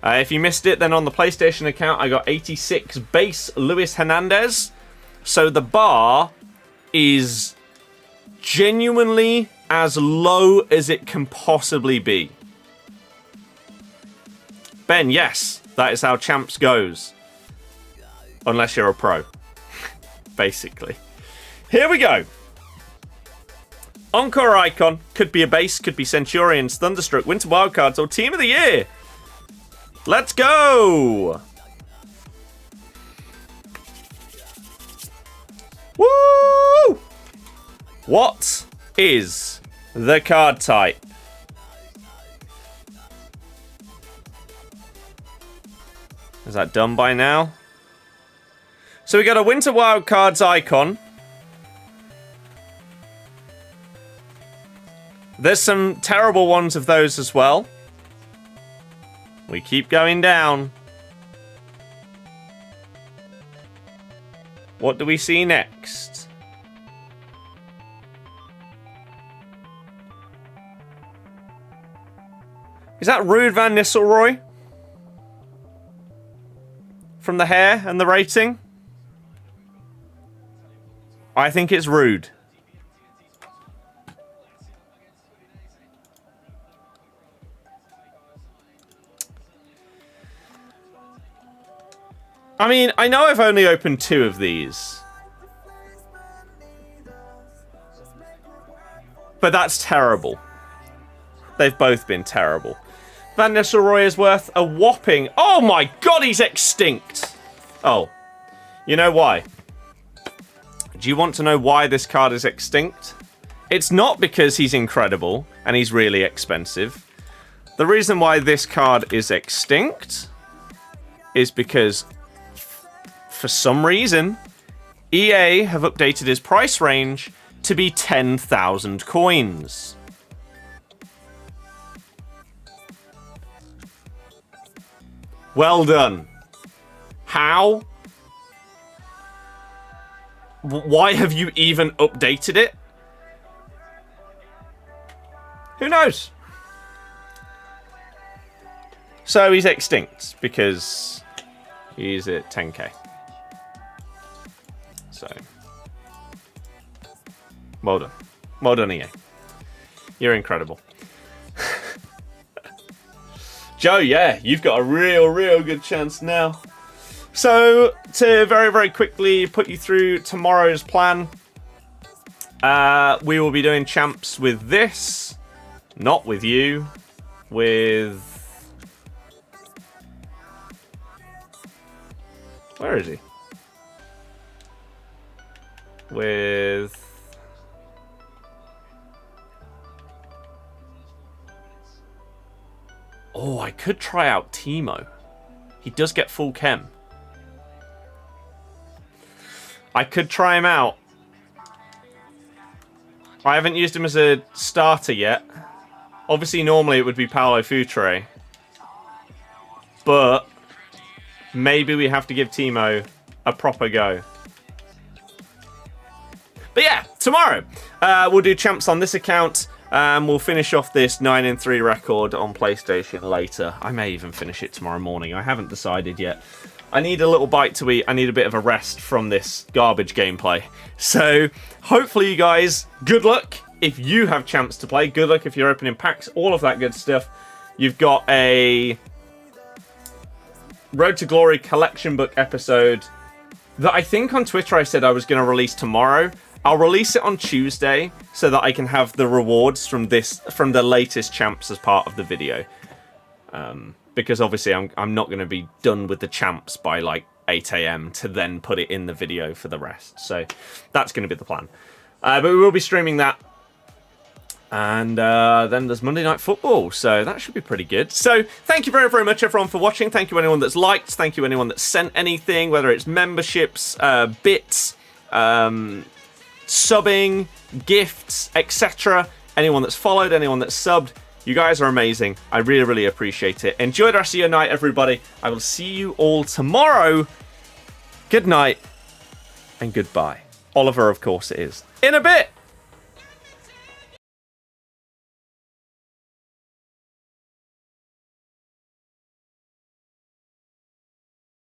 If you missed it, then on the PlayStation account, I got 86 base Luis Hernandez. So the bar is genuinely as low as it can possibly be. Ben, yes, that is how champs goes. Unless you're a pro. Basically. Here we go. Encore icon. Could be a base, could be Centurions, Thunderstruck, Winter Wildcards, or Team of the Year. Let's go! Woo! What is the card type? Is that done by now? So we got a Winter Wildcards icon. There's some terrible ones of those as well. We keep going down. What do we see next? Is that Ruud van Nistelrooy? From the hair and the rating? I think it's Ruud. I mean, I know I've only opened 2 of these. But that's terrible. They've both been terrible. Van Nistelrooy is worth a whopping... Oh my god, he's extinct! Oh. You know why? Do you want to know why this card is extinct? It's not because he's incredible and he's really expensive. The reason why this card is extinct is because... for some reason, EA have updated his price range to be 10,000 coins. Well done. How? Why have you even updated it? Who knows? So he's extinct because he's at 10k. So, well done. Well done, EA. You're incredible. Joe, yeah, you've got a real good chance now. So, to very quickly put you through tomorrow's plan, we will be doing champs with this. Not with you. With... Where is he? with... Oh, I could try out Timo. He does get full chem. I could try him out. I haven't used him as a starter yet. Obviously, normally it would be Paulo Futre. But maybe we have to give Timo a proper go. But yeah, tomorrow we'll do champs on this account. We'll finish off this 9-3 record on PlayStation later. I may even finish it tomorrow morning. I haven't decided yet. I need a little bite to eat. I need a bit of a rest from this garbage gameplay. So hopefully you guys, good luck if you have champs to play. Good luck if you're opening packs, all of that good stuff. You've got a Road to Glory collection book episode that I think on Twitter I said I was going to release tomorrow. I'll release it on Tuesday so that I can have the rewards from the latest champs as part of the video. Because obviously I'm not going to be done with the champs by like 8 AM to then put it in the video for the rest. So that's going to be the plan. But we will be streaming that. And then there's Monday Night Football, so that should be pretty good. So thank you very, very much, everyone, for watching. Thank you, anyone that's liked. Thank you, anyone that's sent anything, whether it's memberships, bits, subbing, gifts, etc. Anyone that's followed, anyone that's subbed. You guys are amazing. I really, really appreciate it. Enjoy the rest of your night, everybody. I will see you all tomorrow. Good night and goodbye. Oliver, of course, it is. In a bit.